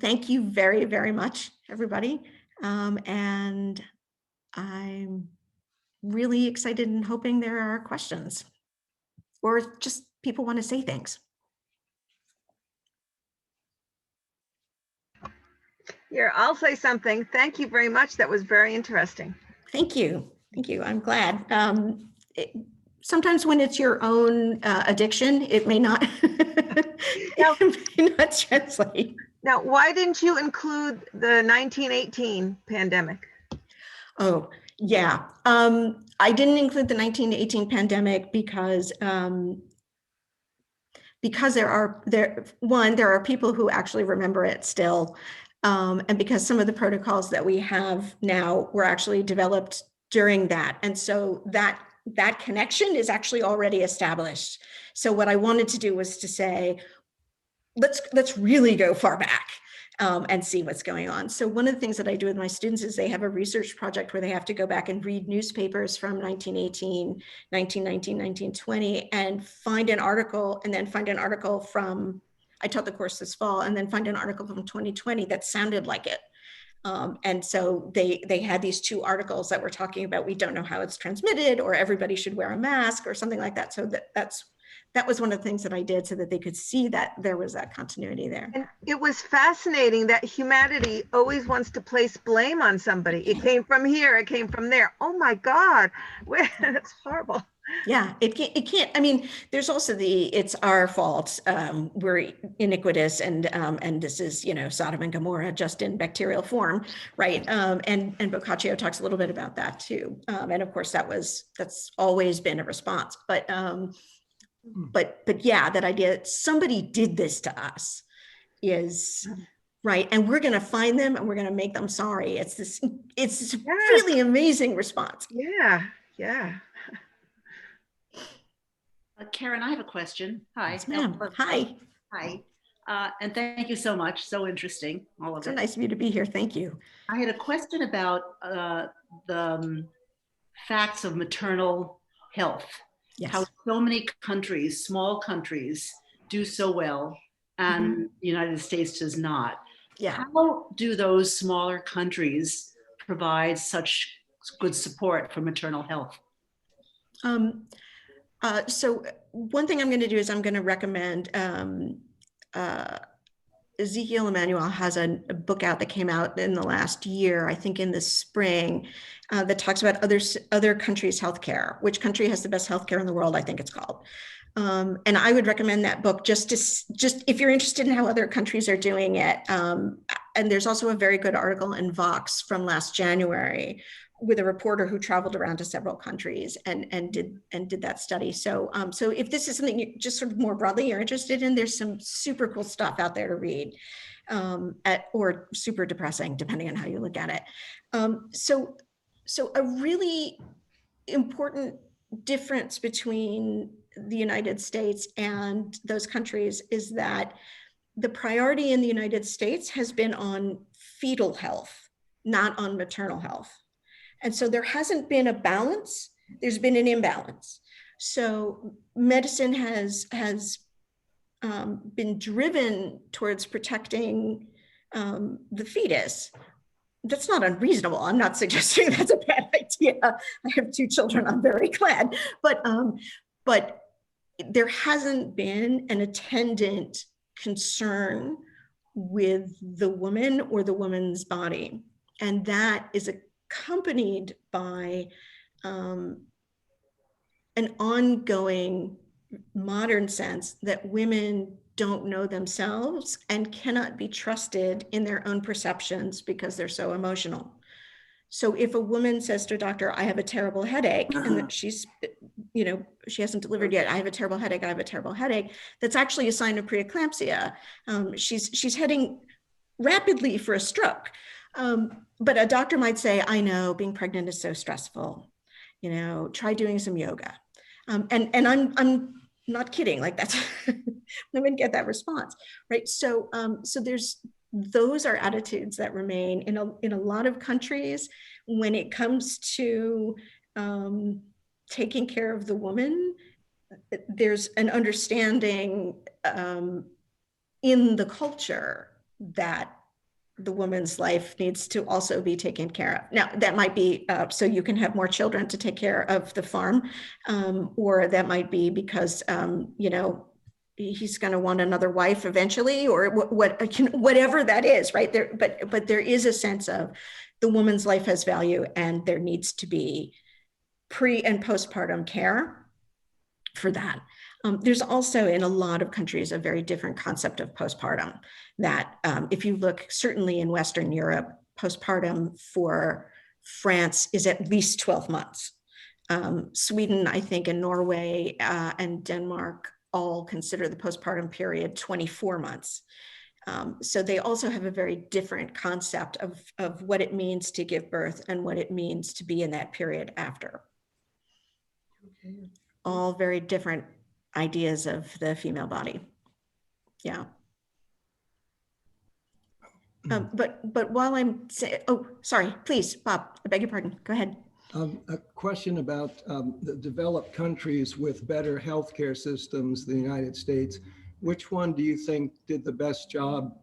Thank you very, very much, everybody. And I'm really excited and hoping there are questions or just people want to say things. Here, I'll say something. Thank you very much. That was very interesting. Thank you. Thank you. I'm glad. Sometimes when it's your own addiction, it may not, it may not translate. Now, why didn't you include the 1918 pandemic? Oh, yeah. I didn't include the 1918 pandemic because there are people who actually remember it still. And because some of the protocols that we have now were actually developed during that. And so that connection is actually already established. So what I wanted to do was to say, let's really go far back and see what's going on. So one of the things that I do with my students is they have a research project where they have to go back and read newspapers from 1918, 1919, 1920, and find an article, and then find an article from, I taught the course this fall, and then find an article from 2020 that sounded like it. And so they had these two articles that were talking about, we don't know how it's transmitted, or everybody should wear a mask, or something like that. So that was one of the things that I did so that they could see that there was that continuity there. And it was fascinating that humanity always wants to place blame on somebody. It came from here, it came from there. Oh my God, that's horrible. Yeah, it can't, I mean, there's also it's our fault. We're iniquitous, and this is, Sodom and Gomorrah just in bacterial form, right? And Boccaccio talks a little bit about that too. And of course that's always been a response, but yeah, that idea that somebody did this to us is right. And we're going to find them and we're going to make them sorry. It's this really amazing response. Yeah. Yeah. Karen, I have a question. Hi. Yes, ma'am. Hi. Hi. And thank you so much. So interesting, all of it. So nice of you to be here. Thank you. I had a question about the facts of maternal health. Yes. How so many countries, small countries, do so well, and the United States does not. Yeah. How do those smaller countries provide such good support for maternal health? So one thing I'm going to do is I'm going to recommend Ezekiel Emanuel has a book out that came out in the last year, I think in the spring, that talks about other countries' healthcare. Which country has the best healthcare in the world? I think it's called. And I would recommend that book just if you're interested in how other countries are doing it. And there's also a very good article in Vox from last January with a reporter who traveled around to several countries and did that study. So if this is something you just sort of more broadly you're interested in, there's some super cool stuff out there to read, or super depressing, depending on how you look at it. So a really important difference between the United States and those countries is that the priority in the United States has been on fetal health, not on maternal health. And so there hasn't been a balance, there's been an imbalance. So medicine has been driven towards protecting the fetus. That's not unreasonable. I'm not suggesting that's a bad idea. I have 2 children, I'm very glad. But there hasn't been an attendant concern with the woman or the woman's body. And that is accompanied by an ongoing modern sense that women don't know themselves and cannot be trusted in their own perceptions because they're so emotional. So if a woman says to a doctor, I have a terrible headache, and that she's, she hasn't delivered yet, I have a terrible headache, I have a terrible headache, that's actually a sign of preeclampsia. She's heading rapidly for a stroke. But a doctor might say, I know being pregnant is so stressful, try doing some yoga. And I'm not kidding, like that's, women get that response, right? So those are attitudes that remain in a lot of countries when it comes to taking care of the woman. There's an understanding in the culture that the woman's life needs to also be taken care of. Now, that might be so you can have more children to take care of the farm, or that might be because, he's going to want another wife eventually, or whatever that is, right? But there is a sense of the woman's life has value, and there needs to be pre and postpartum care for that. There's also in a lot of countries a very different concept of postpartum that if you look certainly in Western Europe, postpartum for France is at least 12 months. Sweden, I think, and Norway and Denmark all consider the postpartum period 24 months. So they also have a very different concept of what it means to give birth and what it means to be in that period after. Okay. All very different ideas of the female body. Yeah. But while I'm saying, oh, sorry, please, Bob, I beg your pardon. Go ahead. A question about the developed countries with better healthcare systems, the United States. Which one do you think did the best job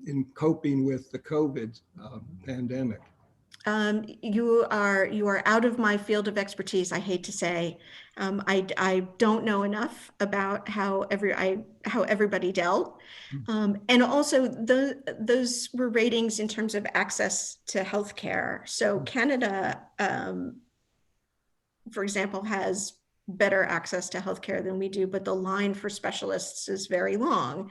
in coping with the COVID pandemic? You are out of my field of expertise. I hate to say, I don't know enough about how everybody dealt, and also those were ratings in terms of access to healthcare. So Canada, for example, has better access to healthcare than we do, but the line for specialists is very long.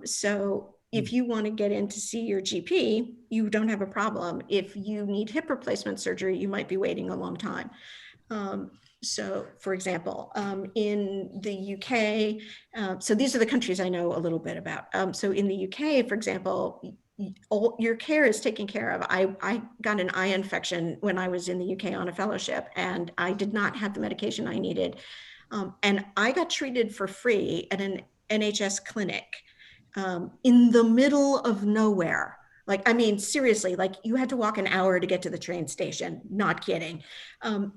So if you want to get in to see your GP, you don't have a problem. If you need hip replacement surgery, you might be waiting a long time. So for example, in the UK, so these are the countries I know a little bit about. So in the UK, for example, all your care is taken care of. I got an eye infection when I was in the UK on a fellowship, and I did not have the medication I needed. And I got treated for free at an NHS clinic in the middle of nowhere. Like, I mean, seriously, like you had to walk an hour to get to the train station, not kidding. I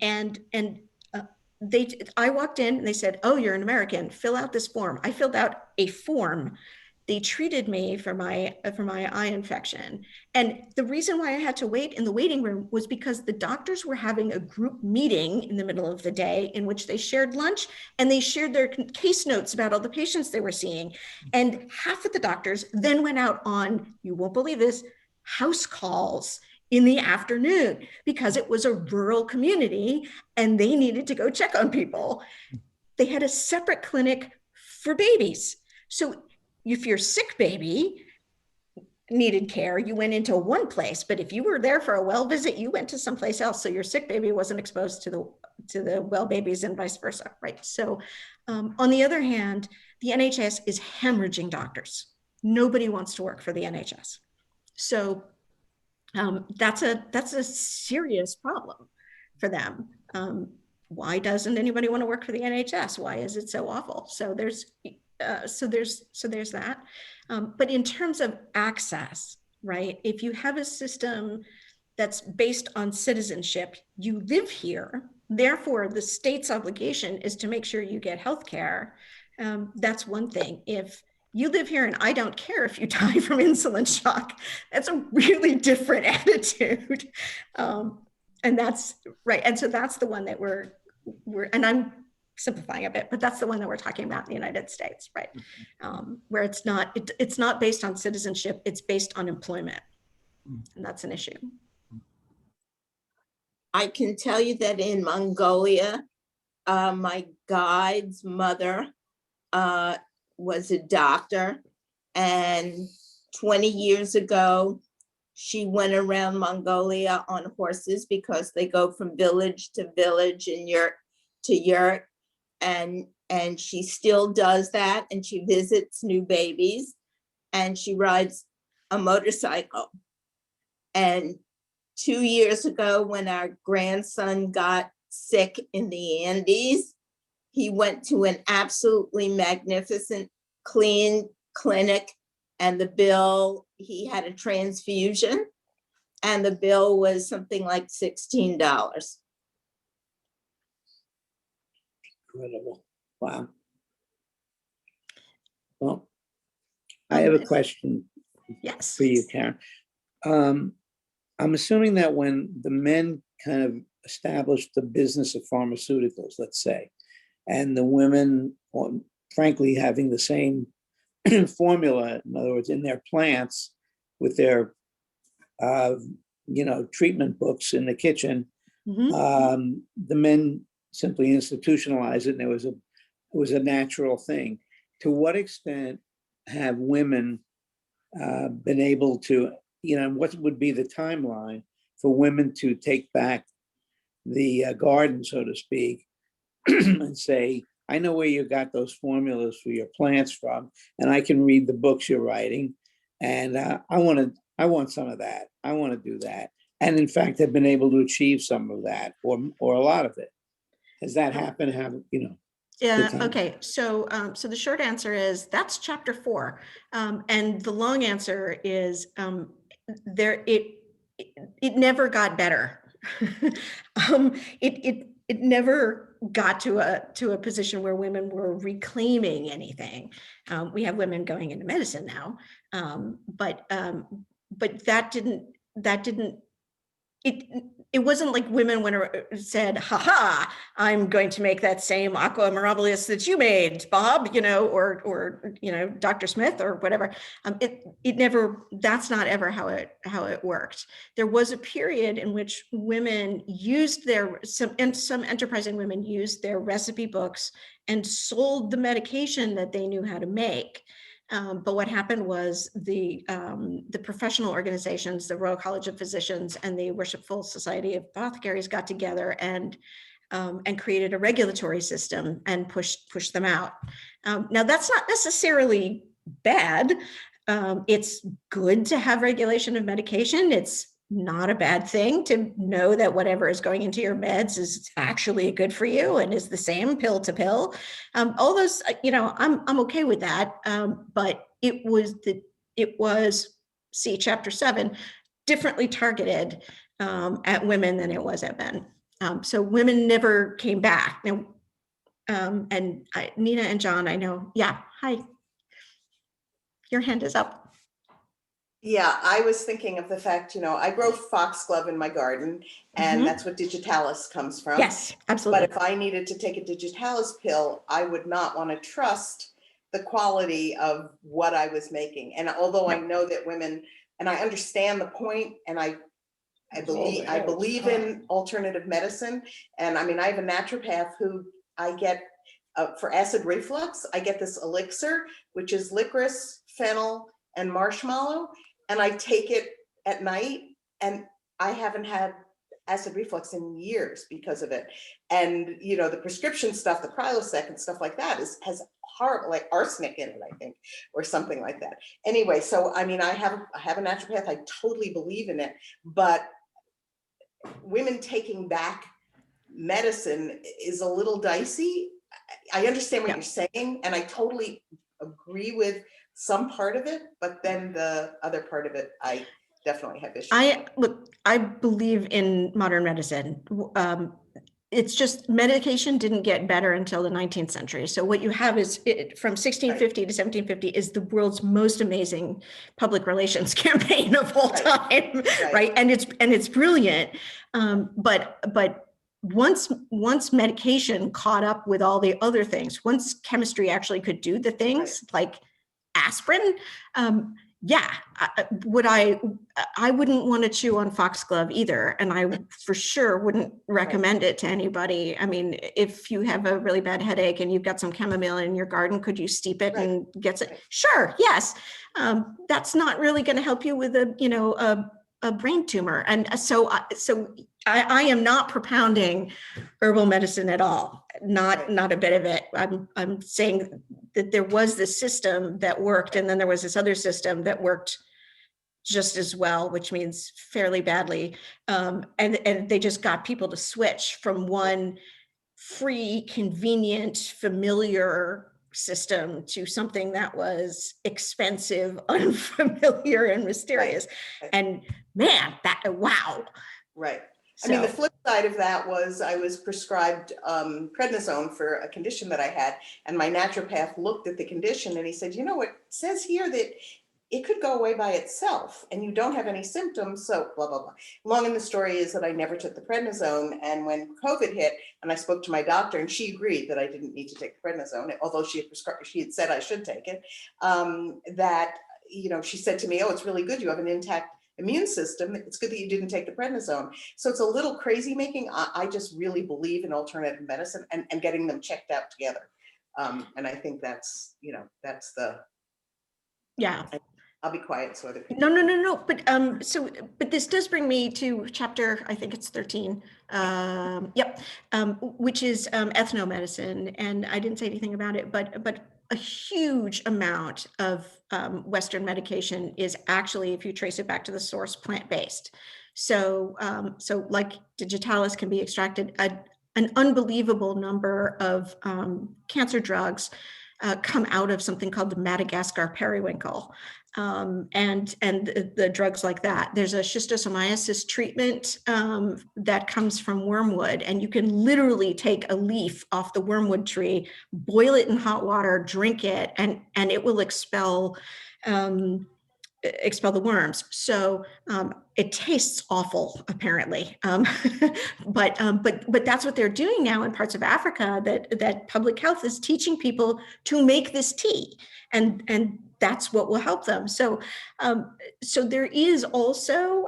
walked in and they said, oh, you're an American, fill out this form. I filled out a form they treated me for my eye infection. And the reason why I had to wait in the waiting room was because the doctors were having a group meeting in the middle of the day in which they shared lunch and they shared their case notes about all the patients they were seeing. And half of the doctors then went out on, you won't believe this, house calls in the afternoon because it was a rural community and they needed to go check on people. They had a separate clinic for babies. So if your sick baby needed care, you went into one place, but if you were there for a well visit, you went to someplace else. So your sick baby wasn't exposed to the well babies and vice versa, right? So on the other hand, the NHS is hemorrhaging doctors. Nobody wants to work for the NHS. So that's a serious problem for them. Why doesn't anybody want to work for the NHS? Why is it so awful? So there's that. But in terms of access, right? If you have a system that's based on citizenship, you live here, therefore the state's obligation is to make sure you get healthcare. That's one thing. If you live here and I don't care if you die from insulin shock, that's a really different attitude. And that's right. And so that's the one that we're, and I'm simplifying a bit, but that's the one that we're talking about in the United States, right? Where it's not based on citizenship, it's based on employment. And that's an issue. I can tell you that in Mongolia, my guide's mother was a doctor, and 20 years ago, she went around Mongolia on horses because they go from village to village and yurt to yurt. And she still does that, and she visits new babies, and she rides a motorcycle. And 2 years ago, when our grandson got sick in the Andes, he went to an absolutely magnificent, clean clinic, and the bill, he had a transfusion, and the bill was something like $16. Incredible. Wow. Well, I have a question Yes. for you, Karen. I'm assuming that when the men kind of established the business of pharmaceuticals, let's say, and the women, frankly, having the same formula, in other words, in their plants with their, treatment books in the kitchen, the men simply institutionalized it, and it was a natural thing. To what extent have women been able to, what would be the timeline for women to take back the garden, so to speak, and say, I know where you got those formulas for your plants from, and I can read the books you're writing, and I want some of that. I want to do that. And in fact, have been able to achieve some of that or a lot of it. Has that happened? Yeah. Okay. So, so the short answer is that's chapter 4, and the long answer is it never got better. It never got to a position where women were reclaiming anything. We have women going into medicine now, but that didn't. It wasn't like women went and said, "Ha, I'm going to make that same aqua mirabilis that you made, Bob," or Dr. Smith or whatever. It never. That's not ever how it worked. There was a period in which women used some enterprising women used their recipe books and sold the medication that they knew how to make. But what happened was the professional organizations, the Royal College of Physicians and the Worshipful Society of Apothecaries got together and created a regulatory system and pushed them out. Now that's not necessarily bad. It's good to have regulation of medication. It's not a bad thing to know that whatever is going into your meds is actually good for you and is the same pill to pill. All those, I'm okay with that. But it was see chapter 7, differently targeted at women than it was at men. So women never came back. Now, and Nina and John, I know. Yeah. Hi. your hand is up. Yeah, I was thinking of the fact, I grow foxglove in my garden, and Mhm. that's what digitalis comes from. Yes, absolutely. But if I needed to take a digitalis pill, I would not want to trust the quality of what I was making. And although I know that women, and I understand the point, and I believe in alternative medicine. And I mean, I have a naturopath who I get for acid reflux, I get this elixir, which is licorice, fennel, and marshmallow. And I take it at night, and I haven't had acid reflux in years because of it. And the prescription stuff, the Prilosec and stuff like that has horrible, like arsenic in it, I think, or something like that. Anyway, so I mean, I have a naturopath, I totally believe in it, but women taking back medicine is a little dicey. I understand what you're saying, and I totally agree with some part of it, but then the other part of it, I definitely have issues. I believe in modern medicine. It's just medication didn't get better until the 19th century. So what you have is from 1650 to 1750 is the world's most amazing public relations campaign of all time, right? And it's brilliant. But once medication caught up with all the other things, once chemistry actually could do the things like aspirin, I wouldn't want to chew on foxglove either. And I for sure wouldn't recommend it to anybody. I mean, if you have a really bad headache and you've got some chamomile in your garden, could you steep it and get it? Sure. Yes. That's not really going to help you with a brain tumor. And so I am not propounding herbal medicine at all. Not a bit of it. I'm saying that there was this system that worked, and then there was this other system that worked just as well, which means fairly badly. And they just got people to switch from one free, convenient, familiar system to something that was expensive, unfamiliar, and mysterious. And man, wow. Right. I mean, the flip side of that was I was prescribed prednisone for a condition that I had, and my naturopath looked at the condition and he said, it says here that it could go away by itself and you don't have any symptoms, so blah, blah, blah. Long and the story is that I never took the prednisone, and when COVID hit and I spoke to my doctor and she agreed that I didn't need to take the prednisone, although she had said I should take it, she said to me, oh, it's really good, you have an intact immune system, it's good that you didn't take the prednisone. So it's a little crazy making. I just really believe in alternative medicine and getting them checked out together. And I think that's the, I'll be quiet so other people. No. But this does bring me to chapter, I think it's 13. Which is ethnomedicine. And I didn't say anything about it, but a huge amount of Western medication is actually, if you trace it back to the source, plant-based. So like digitalis can be extracted, an unbelievable number of cancer drugs come out of something called the Madagascar periwinkle. And the drugs like that. There's a schistosomiasis treatment that comes from wormwood, and you can literally take a leaf off the wormwood tree, boil it in hot water, drink it, and it will expel the worms. So it tastes awful, apparently. But that's what they're doing now in parts of Africa, that public health is teaching people to make this tea, and that's what will help them. So there is also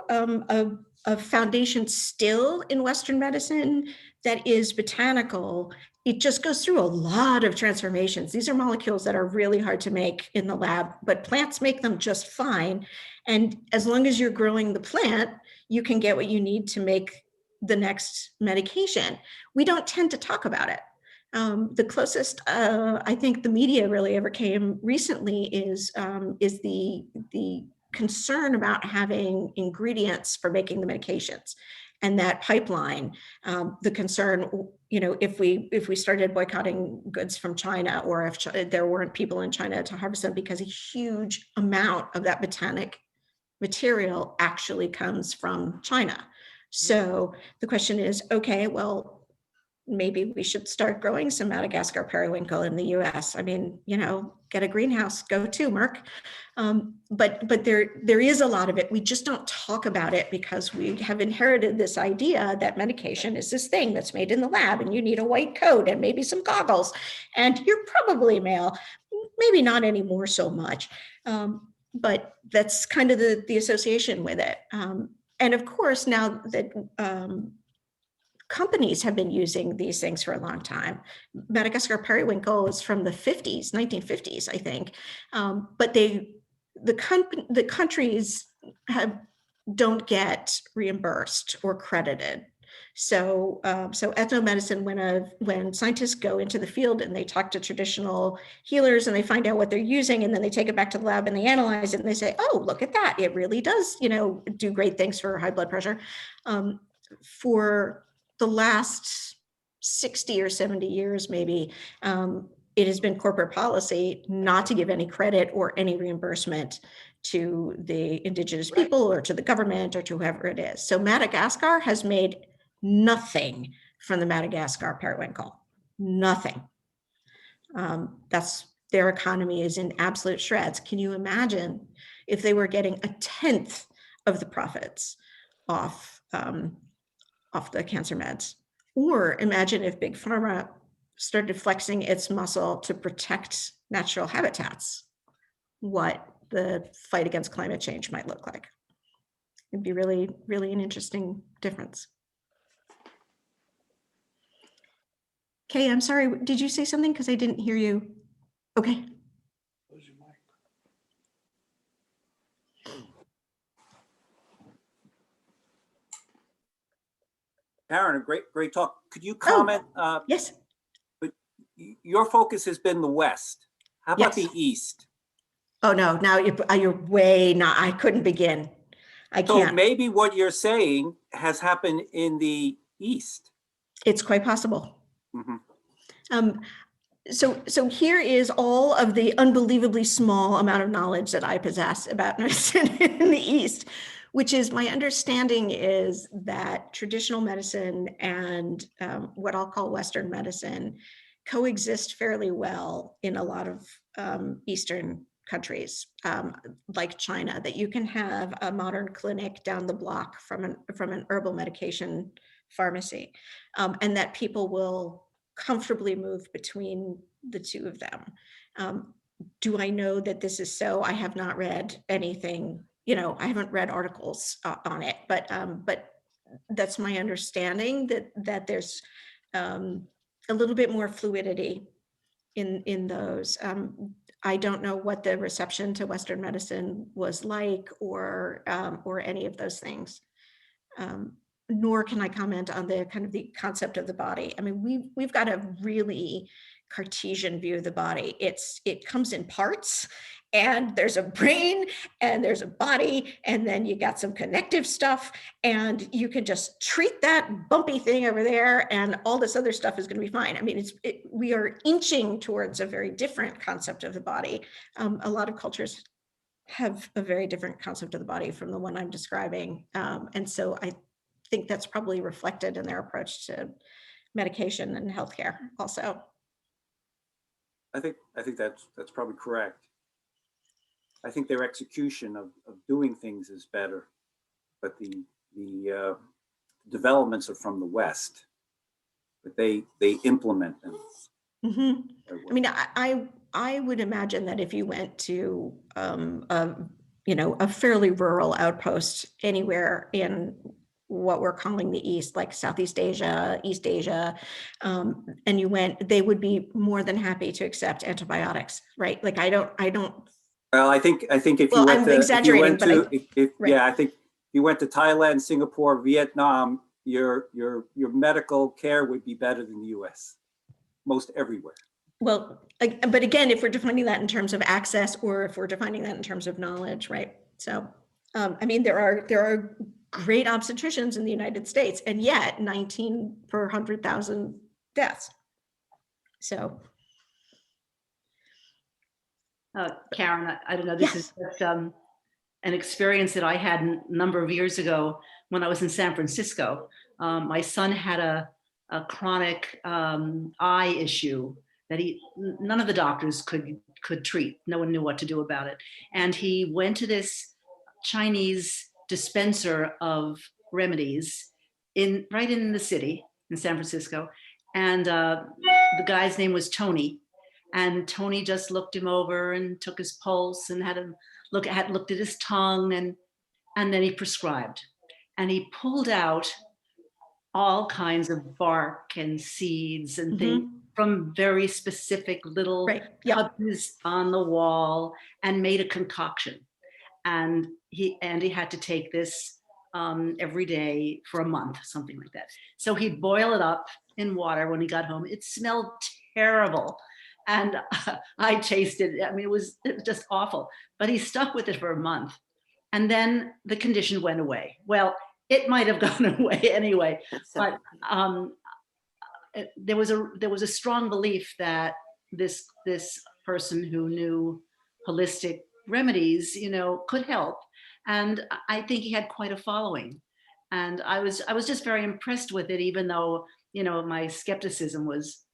a foundation still in Western medicine that is botanical. It just goes through a lot of transformations. These are molecules that are really hard to make in the lab, but plants make them just fine. And as long as you're growing the plant, you can get what you need to make the next medication. We don't tend to talk about it. The closest I think the media really ever came recently is the concern about having ingredients for making the medications, and that pipeline. The concern, if we started boycotting goods from China, or if there weren't people in China to harvest them, because a huge amount of that botanic material actually comes from China. So the question is, okay, well, maybe we should start growing some Madagascar periwinkle in the US. I mean, get a greenhouse, go to Merck. But there is a lot of it. We just don't talk about it because we have inherited this idea that medication is this thing that's made in the lab and you need a white coat and maybe some goggles and you're probably male, maybe not anymore so much. But that's kind of the association with it. And of course, now that companies have been using these things for a long time. Madagascar periwinkle is from the 1950s, I think. But the countries don't get reimbursed or credited. So ethnomedicine, when scientists go into the field and they talk to traditional healers and they find out what they're using, and then they take it back to the lab and they analyze it and they say, oh, look at that. It really does, do great things for high blood pressure. For the last 60 or 70 years, maybe, it has been corporate policy not to give any credit or any reimbursement to the indigenous people or to the government or to whoever it is. So Madagascar has made nothing from the Madagascar periwinkle, nothing. That's their economy is in absolute shreds. Can you imagine if they were getting 1/10 of the profits off the cancer meds? Or imagine if Big Pharma started flexing its muscle to protect natural habitats, what the fight against climate change might look like. It'd be really, really an interesting difference. Kay, I'm sorry, did you say something? Because I didn't hear you. Okay. Karen, a great talk. Could you comment? Yes. But your focus has been the West. How about Yes. the East? Oh, no, now you're way not, I couldn't begin. I can't. So maybe what you're saying has happened in the East. It's quite possible. Mm-hmm. So here is all of the unbelievably small amount of knowledge that I possess about medicine in the East, which is my understanding is that traditional medicine and what I'll call Western medicine coexist fairly well in a lot of Eastern countries, like China, that you can have a modern clinic down the block from an herbal medication pharmacy, and that people will comfortably move between the two of them. Do I know that this is so? I have not read anything, I haven't read articles on it, but that's my understanding that there's a little bit more fluidity in those. I don't know what the reception to Western medicine was like or any of those things. Nor can I comment on the kind of the concept of the body. I mean, we've got a really Cartesian view of the body. It comes in parts, and there's a brain and there's a body, and then you got some connective stuff, and you can just treat that bumpy thing over there, and all this other stuff is going to be fine. I mean, we are inching towards a very different concept of the body. A lot of cultures have a very different concept of the body from the one I'm describing, and so I think that's probably reflected in their approach to medication and healthcare also. I think that's probably correct. I think their execution of doing things is better, but the developments are from the West, but they implement them. Mm-hmm. I mean, I would imagine that if you went to a fairly rural outpost anywhere in what we're calling the East, like Southeast Asia, East Asia, and you went, they would be more than happy to accept antibiotics, right? Like I don't. Well, I think if you well, went I'm to, exaggerating, I think if you went to Thailand, Singapore, Vietnam, your medical care would be better than the U.S. most everywhere. Well, but again, if we're defining that in terms of access, or if we're defining that in terms of knowledge, right? So, I mean, there are great obstetricians in the United States, and yet 19 per 100,000 deaths. So, Karen, I don't know, this is just, an experience that I had a number of years ago when I was in San Francisco. My son had a chronic eye issue that none of the doctors could treat. No one knew what to do about it. And he went to this Chinese dispenser of remedies right in the city in San Francisco. And the guy's name was Tony. And Tony just looked him over and took his pulse and had him looked at his tongue, and then he prescribed. And he pulled out all kinds of bark and seeds and things from very specific little cubs on the wall, and made a concoction. And he had to take this every day for a month, something like that. So he'd boil it up in water when he got home. It smelled terrible. And I tasted it. I mean, it was just awful. But he stuck with it for a month. And then the condition went away. Well, it might have gone away anyway. But there was a strong belief that this person who knew holistic remedies, could help. And I think he had quite a following. And I was just very impressed with it, even though, my skepticism was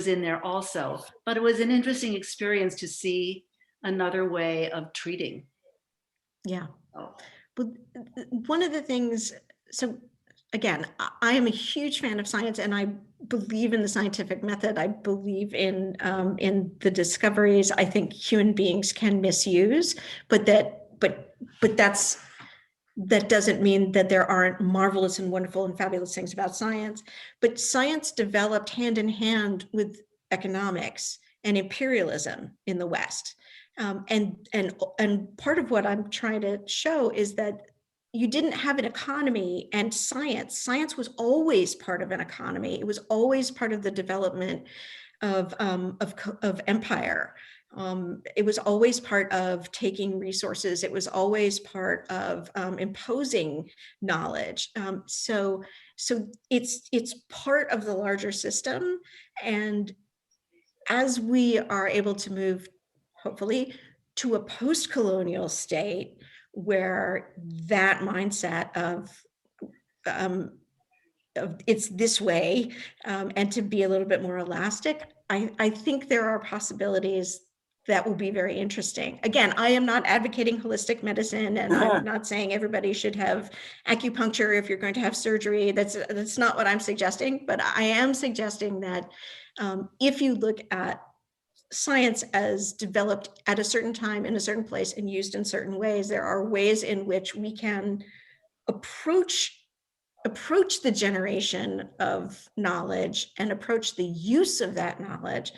in there also. But it was an interesting experience to see another way of treating. Yeah. But one of the things, so again, I am a huge fan of science, and I believe in the scientific method. I believe in the discoveries. I think human beings can misuse, but that doesn't mean that there aren't marvelous and wonderful and fabulous things about science. But science developed hand in hand with economics and imperialism in the West. And part of what I'm trying to show is that you didn't have an economy and science. Science was always part of an economy. It was always part of the development of empire. It was always part of taking resources. It was always part of imposing knowledge. So it's part of the larger system. And as we are able to move, hopefully, to a post-colonial state where that mindset of it's this way, and to be a little bit more elastic, I think there are possibilities that will be very interesting. Again, I am not advocating holistic medicine, and I'm not saying everybody should have acupuncture if you're going to have surgery. That's not what I'm suggesting, but I am suggesting that if you look at science as developed at a certain time in a certain place and used in certain ways, there are ways in which we can approach the generation of knowledge and approach the use of that knowledge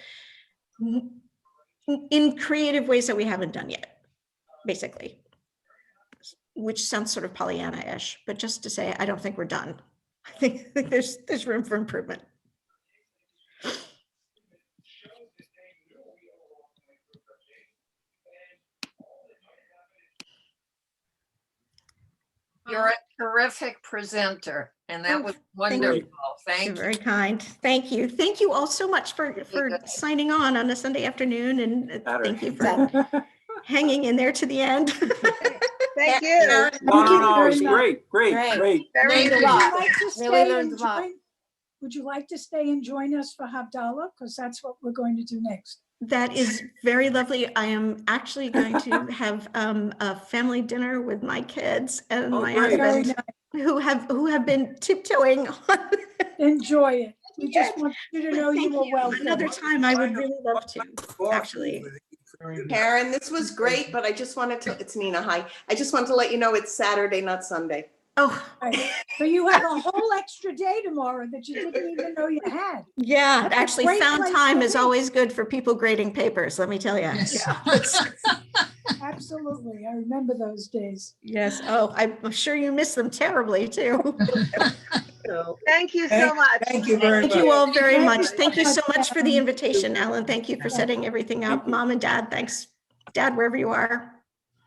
in creative ways that we haven't done yet, basically, which sounds sort of Pollyanna-ish, but just to say, I don't think we're done. I think there's room for improvement. You're a terrific presenter, and that was wonderful. Thank you. Very kind. Thank you. Thank you all so much for signing on a Sunday afternoon, and thank you for hanging in there to the end. Thank you. No, it was great. Very good. Would you like to stay and join us for Havdalah? Because that's what we're going to do next. That is very lovely. I am actually going to have a family dinner with my kids and my husband, who have been tiptoeing on. Enjoy it. We just want you to know you were welcome. Another time, I would really love to, actually. Karen, this was great, but I just wanted to, it's Nina, hi. I just wanted to let you know it's Saturday, not Sunday. Oh, so you have a whole extra day tomorrow that you didn't even know you had. Yeah, actually, found time is always good for people grading papers, let me tell you. Yeah. Absolutely, I remember those days. Yes, oh, I'm sure you miss them terribly too. Thank you so much. Thank you very much. Thank you all very much. Thank you so much for the invitation, Alan. Thank you for setting everything up. Mom and Dad, thanks. Dad, wherever you are.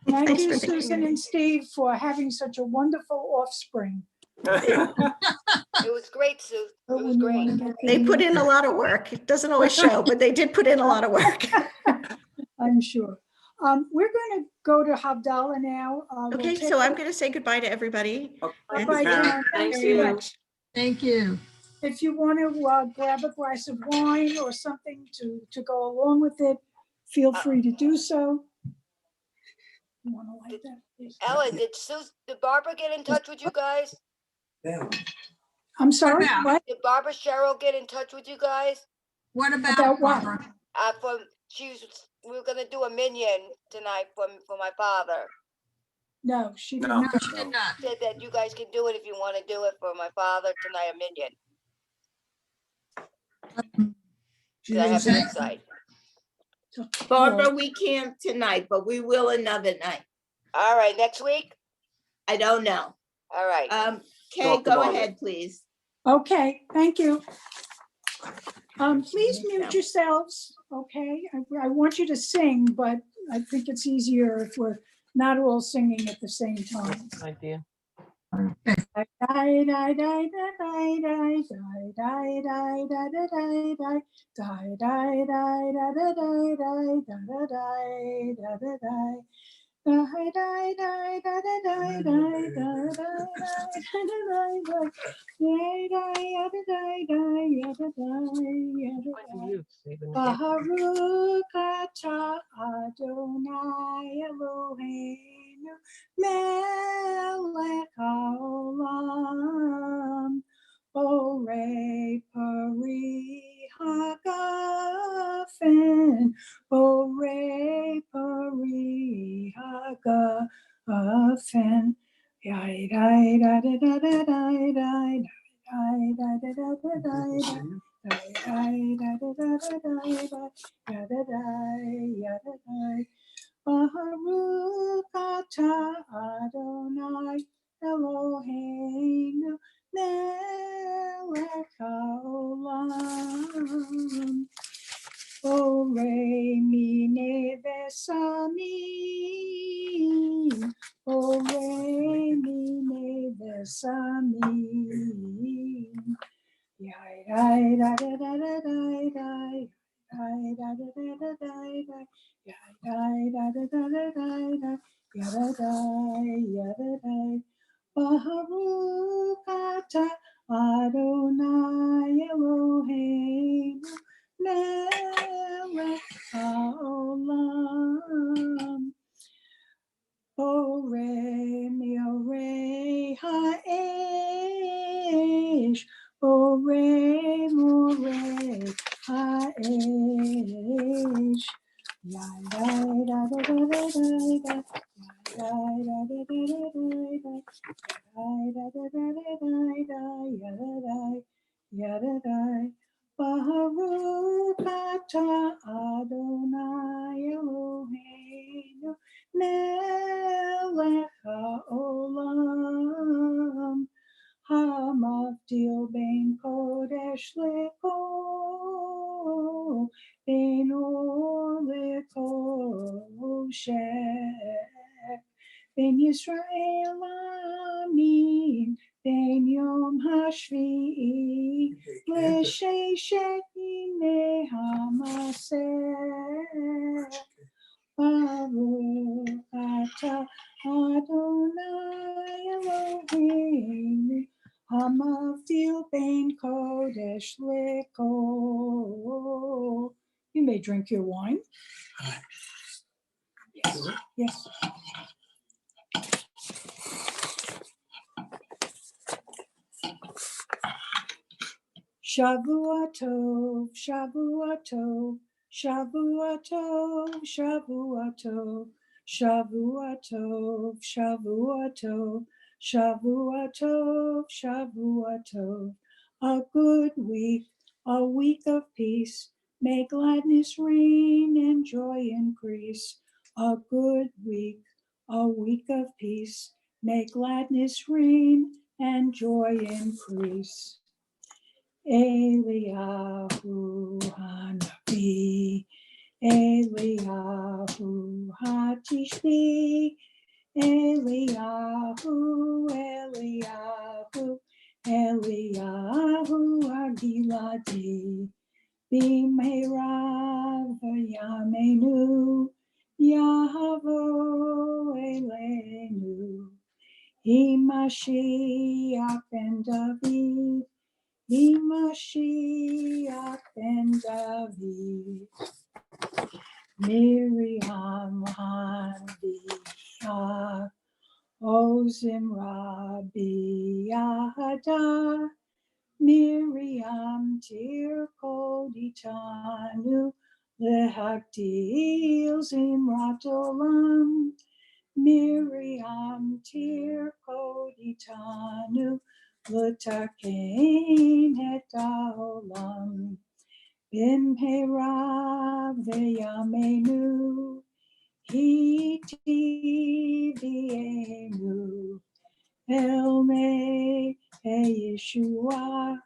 Thank you, Susan and Steve, for having such a wonderful offspring. It was great, Sue. It was great. They put in a lot of work. It doesn't always show, but they did put in a lot of work. I'm sure. We're going to go to Havdalah now. Okay, so I'm going to say goodbye to everybody. Okay. Bye, Karen. Thanks so much. Thank you. if you want to grab a glass of wine or something to go along with it, feel free to do so. You want to light that, please? Ellen, did Barbara get in touch with you guys? I'm sorry, what? Did Barbara Cheryl get in touch with you guys? What About about what? Barbara? We were gonna do a minion tonight for my father. No, she didn't. No. No, she did not. Said that you guys can do it if you want to do it for my father tonight, a minion. She Did I didn't have say. an insight? Barbara, we can't tonight, but we will another night. All right, next week? I don't know. All right. Kay, Talk to go Barbara. ahead, please. Okay, thank you. Please mute yourselves, okay? I want you to sing, but I think it's easier if we're not all singing at the same time. Idea. Baruch atah Adonai Eloheinu melech haolam borei pari hagafen borei pari hagafen yai dai da da da da da dai dai da da da da dai Baruch atah Adonai Eloheinu melech haolam borei minei vesamim borei minei vesamim yai dai da da da da dai dai dai da da da da dai dai yai dai da da da da dai dai yada dai yada dai Baruch atah Adonai Eloheinu melech haolam borei meorei ha'esh borei morei ha'esh yai dai da da da da dai dai yai da da da da dai dai yai da da da da dai dai yada dai yada dai Baruch atah Adonai Eloheinu melech haolam hamavdil ben kodesh lekol ben or lekoshek ben Yisrael amin ben yom hashvi'i l'sheshet yimei hamaseh Baruch atah Adonai Eloheinu hamavdil ben kodesh lekol. You may drink your wine. Yes. Yes. Shavua tov, Shavua tov, Shavua tov, Shavua tov, Shavua tov, Shavua tov, Shavua tov, Shavua tov. A good week, a week of peace. May gladness reign and joy increase. A good week, a week of peace. May gladness reign and joy increase. Eliyahu Hanavi, Eliyahu Hatishbi, Eliyahu, Eliyahu, Eliyahu Agiladi, Bimhera v'yameinu, Yahavo Elenu, Imashiach ben David, Mashiach ben David, Miriam Hanvia, Ozim Rabbi Yada, Miriam Tirkoditanu, Lehaktil Zimrat Olam, Miriam Tirkoditanu, Letakein et haolam, Bimhera v'yamenu, Hiti v'yenu, Elme Yeshua,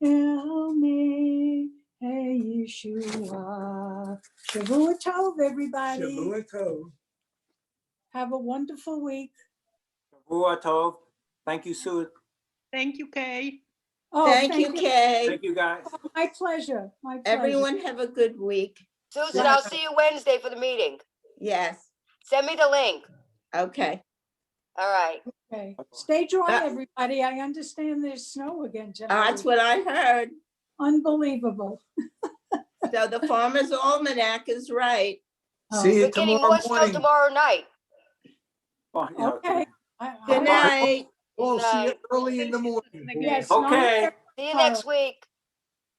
Elme Yeshua. Shavua Tov, everybody. Shavua Tov. Have a wonderful week. Shavua Tov. Thank you, Sue. Thank you, Kay. Oh, Thank you, Kay. Thank you, guys. My pleasure. My pleasure. Everyone have a good week. Susan, I'll see you Wednesday for the meeting. Yes, Send me the link. okay. All right. Okay. Stay dry, That- everybody. I understand there's snow again tonight. That's what I heard. Unbelievable. So the Farmer's Almanac is right. See you We're getting tomorrow more snow morning. tomorrow night. Well, you know, Okay. Good night. We'll see you Night. early in the morning. Yes. Okay. See you next week.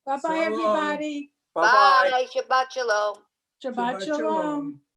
Bye-bye, So long. everybody. Bye-bye. Bye. Shabbat shalom. Shabbat shalom.